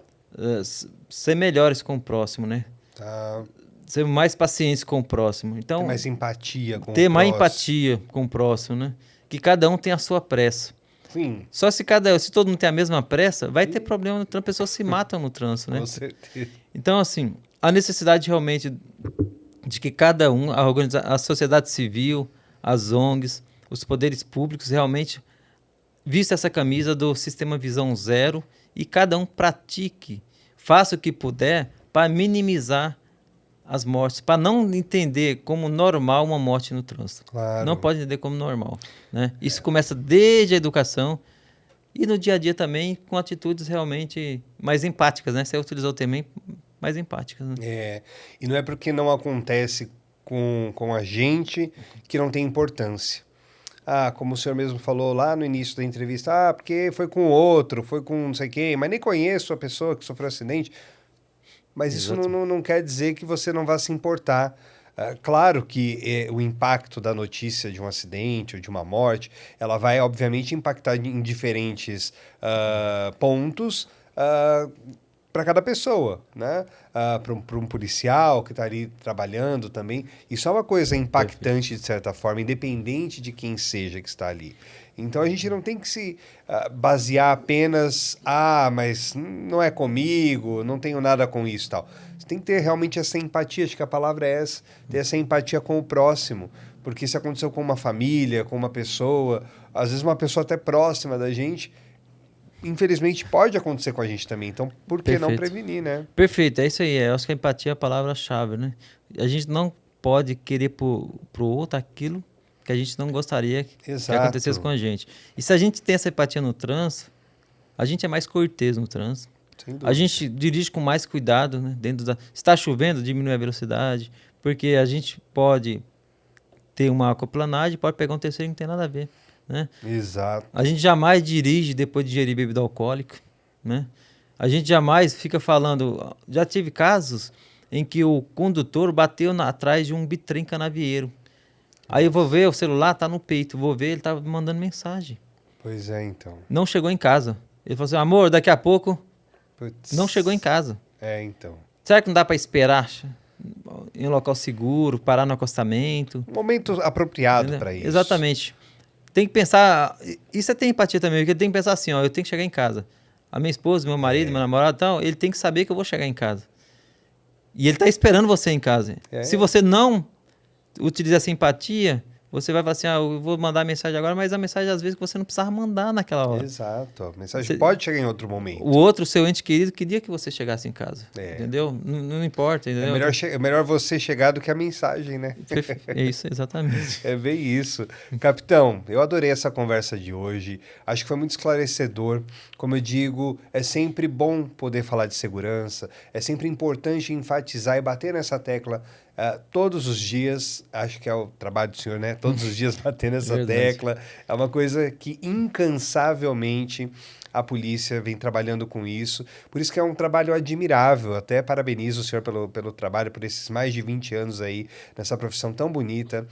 ser melhores com o próximo, né? Tá. ser mais paciente com o próximo. Então, ter mais empatia com o próximo. Ter mais empatia com o próximo, né? Que cada um tem a sua pressa. Sim. Só se todo mundo tem a mesma pressa, vai ter problema no trânsito, pessoas se matam no trânsito, né? Com certeza. Então, assim, a necessidade realmente de que cada um, a sociedade civil, as ONGs, os poderes públicos realmente vista essa camisa do Sistema Visão Zero e cada um pratique, faça o que puder para minimizar as mortes, para não entender como normal uma morte no trânsito. Claro. Não pode entender como normal, né? Isso começa desde a educação e no dia a dia também com atitudes realmente mais empáticas, né? Você utilizou também mais empáticas, né? E não é porque não acontece com a gente que não tem importância. Como o senhor mesmo falou lá no início da entrevista, porque foi com outro, foi com não sei quem, mas nem conheço a pessoa que sofreu acidente. Mas isso não quer dizer que você não vá se importar. Claro que o impacto da notícia de um acidente ou de uma morte, ela vai, obviamente, impactar em diferentes pontos para cada pessoa, né? Para um policial que está ali trabalhando também. Isso é uma coisa impactante, de certa forma, independente de quem seja que está ali. Então, a gente não tem que se basear apenas, mas não é comigo, não tenho nada com isso e tal. Você tem que ter realmente essa empatia, acho que a palavra é essa, ter essa empatia com o próximo. Porque se aconteceu com uma família, com uma pessoa, às vezes uma pessoa até próxima da gente, infelizmente pode acontecer com a gente também. Então, por que não prevenir, né? Perfeito, é isso aí. Eu acho que a empatia é a palavra-chave, né? A gente não pode querer pro outro aquilo que a gente não gostaria que acontecesse com a gente. E se a gente tem essa empatia no trânsito, a gente é mais cortês no trânsito. A gente dirige com mais cuidado, né? Se está chovendo, diminui a velocidade, porque a gente pode ter uma aquaplanagem, pode pegar um terceiro que não tem nada a ver, né? Exato. A gente jamais dirige depois de ingerir bebida alcoólica, né? A gente jamais fica falando... Já tive casos em que o condutor bateu atrás de um bitrem canavieiro. Aí eu vou ver, o celular tá no peito, vou ver, ele tá mandando mensagem. Pois é, então. Não chegou em casa. Ele falou assim, amor, daqui a pouco... Puts. Não chegou em casa. Então. Será que não dá para esperar em um local seguro, parar no acostamento? Um momento apropriado para isso. Exatamente. Tem que pensar... Isso é ter empatia também, porque tem que pensar assim, eu tenho que chegar em casa. A minha esposa, meu marido, meu namorado, tal, ele tem que saber que eu vou chegar em casa. E ele tá esperando você em casa. Se você não utiliza essa empatia, você vai falar assim, eu vou mandar a mensagem agora, mas a mensagem às vezes que você não precisava mandar naquela hora. Exato. A mensagem pode chegar em outro momento. O outro, seu ente querido, queria que você chegasse em casa. Entendeu? Não importa. Entendeu? É melhor você chegar do que a mensagem, né? É isso, exatamente. É bem isso. Capitão, eu adorei essa conversa de hoje. Acho que foi muito esclarecedor. Como eu digo, é sempre bom poder falar de segurança. É sempre importante enfatizar e bater nessa tecla todos os dias. Acho que é o trabalho do senhor, né? Todos os dias bater nessa tecla. É uma coisa que incansavelmente a polícia vem trabalhando com isso. Por isso que é um trabalho admirável. Até parabenizo o senhor pelo trabalho, por esses mais de 20 anos aí nessa profissão tão bonita,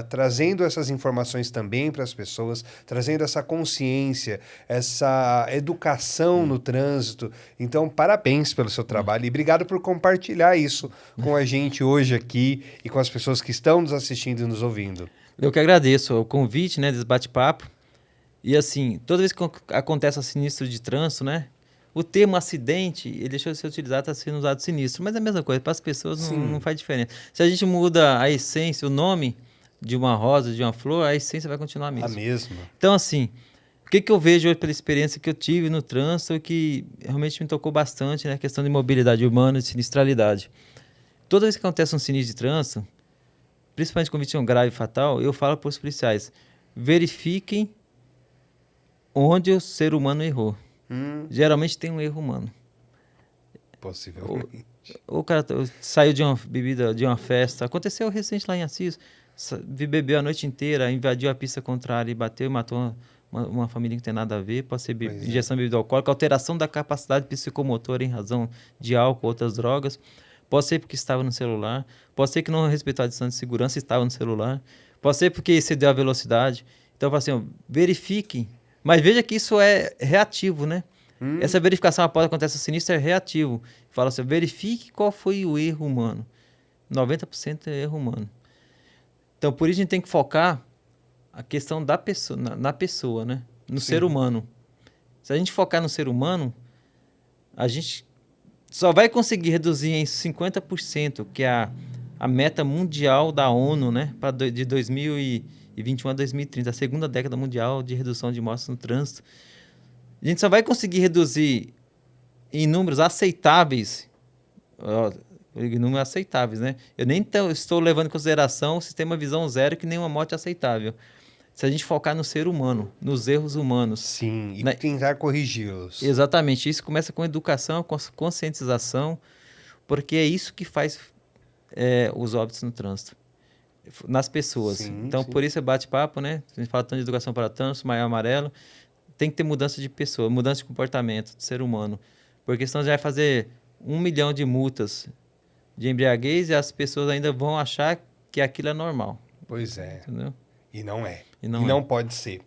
trazendo essas informações também para as pessoas, trazendo essa consciência, essa educação no trânsito. Então, parabéns pelo seu trabalho e obrigado por compartilhar isso com a gente hoje aqui e com as pessoas que estão nos assistindo e nos ouvindo. Eu que agradeço o convite, né, desse bate-papo. E assim, toda vez que acontece um sinistro de trânsito, né? O termo acidente, ele deixou de ser utilizado, está sendo usado sinistro. Mas é a mesma coisa, para as pessoas não faz diferença. Se a gente muda a essência, o nome de uma rosa, de uma flor, a essência vai continuar a mesma. A mesma. Então, assim, o que eu vejo hoje pela experiência que eu tive no trânsito, que realmente me tocou bastante, né? A questão de mobilidade humana e sinistralidade. Toda vez que acontece um sinistro de trânsito, principalmente com vítima grave e fatal, eu falo para os policiais, verifiquem onde o ser humano errou. Geralmente tem um erro humano. Possivelmente. O cara saiu de uma bebida, de uma festa. Aconteceu recente lá em Assis. Bebeu a noite inteira, invadiu a pista contrária e bateu e matou uma família que não tem nada a ver. Pode ser injeção de bebida alcoólica, alteração da capacidade psicomotora em razão de álcool ou outras drogas. Pode ser porque estava no celular. Pode ser que não respeitou a distância de segurança e estava no celular. Pode ser porque excedeu a velocidade. Então, eu falo assim, verifiquem. Mas veja que isso é reativo, né? Essa verificação após acontecer o sinistro é reativo. Fala assim, verifique qual foi o erro humano. 90% é erro humano. Então, por isso a gente tem que focar a questão da pessoa, na pessoa, né? No ser humano. Se a gente focar no ser humano, a gente só vai conseguir reduzir em 50%, que é a meta mundial da ONU, né? De 2021 a 2030, a segunda década mundial de redução de mortes no trânsito. A gente só vai conseguir reduzir em números aceitáveis, números aceitáveis, né? Eu nem estou levando em consideração o sistema visão zero, que nenhuma morte é aceitável. Se a gente focar no ser humano, nos erros humanos. Sim, e tentar corrigi-los. Exatamente. Isso começa com educação, com conscientização, porque é isso que faz os óbitos no trânsito, nas pessoas. Então, por isso é bate-papo, né? A gente fala tanto de educação para trânsito, Maio Amarelo. Tem que ter mudança de pessoa, mudança de comportamento do ser humano. Porque senão já vai fazer 1 milhão de multas de embriaguez e as pessoas ainda vão achar que aquilo é normal. Pois é. Entendeu? E não é. E não pode ser.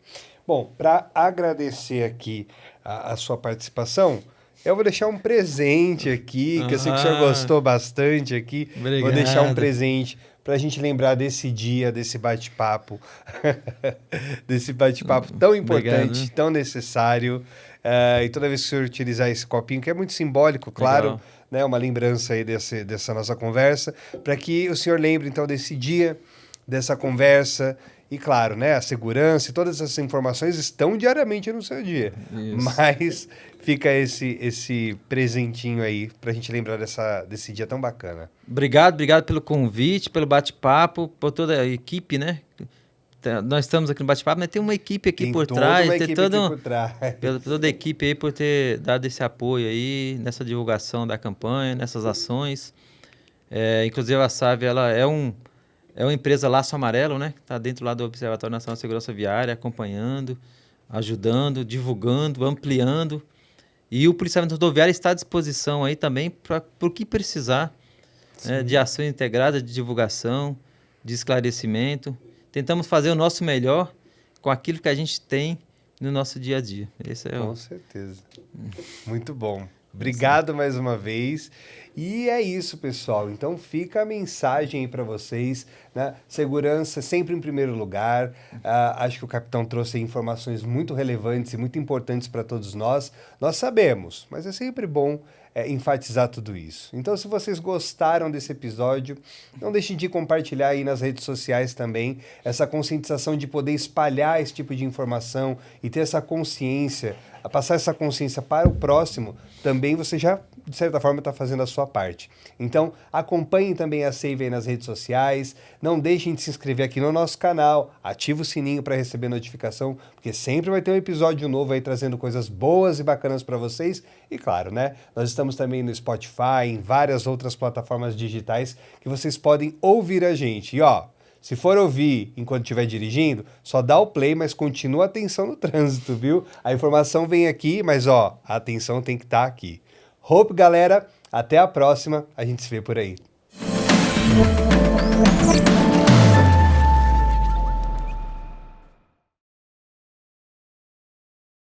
Bom, para agradecer aqui a sua participação, eu vou deixar um presente aqui, que eu sei que o senhor gostou bastante aqui. Obrigado. Vou deixar um presente para a gente lembrar desse dia, desse bate-papo, desse bate-papo tão importante, obrigado, tão necessário. E toda vez que o senhor utilizar esse copinho, que é muito simbólico, claro, né, uma lembrança aí dessa nossa conversa, para que o senhor lembre, então, desse dia, dessa conversa. E claro, né, a segurança e todas essas informações estão diariamente no seu dia. Isso. Mas fica esse presentinho aí pra gente lembrar desse dia tão bacana. Obrigado pelo convite, pelo bate-papo, por toda a equipe, né? Nós estamos aqui no bate-papo, mas tem uma equipe aqui por trás. Tem toda a equipe aí por ter dado esse apoio aí, nessa divulgação da campanha, nessas ações. Inclusive a SAVE, ela é uma empresa Laço Amarelo, né? Está dentro lá do Observatório Nacional de Segurança Viária, acompanhando, ajudando, divulgando, ampliando. E o policiamento rodoviário está à disposição aí também para o que precisar, né, de ação integrada, de divulgação, de esclarecimento. Tentamos fazer o nosso melhor com aquilo que a gente tem no nosso dia a dia. Com certeza. Muito bom. Obrigado mais uma vez. E é isso, pessoal. Então fica a mensagem aí para vocês, né? Segurança sempre em primeiro lugar. Acho que o capitão trouxe informações muito relevantes e muito importantes para todos nós. Nós sabemos, mas é sempre bom enfatizar tudo isso. Então, se vocês gostaram desse episódio, não deixem de compartilhar aí nas redes sociais também essa conscientização de poder espalhar esse tipo de informação e ter essa consciência, a passar essa consciência para o próximo. Também você já, de certa forma, está fazendo a sua parte. Então, acompanhem também a Save aí nas redes sociais. Não deixem de se inscrever aqui no nosso canal. Ative o sininho para receber notificação, porque sempre vai ter um episódio novo aí trazendo coisas boas e bacanas para vocês. E claro, né? Nós estamos também no Spotify, em várias outras plataformas digitais que vocês podem ouvir a gente. E ó, se for ouvir enquanto estiver dirigindo, só dá o play, mas continua a atenção no trânsito, viu? A informação vem aqui, mas ó, a atenção tem que estar aqui. Hope, galera, até a próxima, a gente se vê por aí.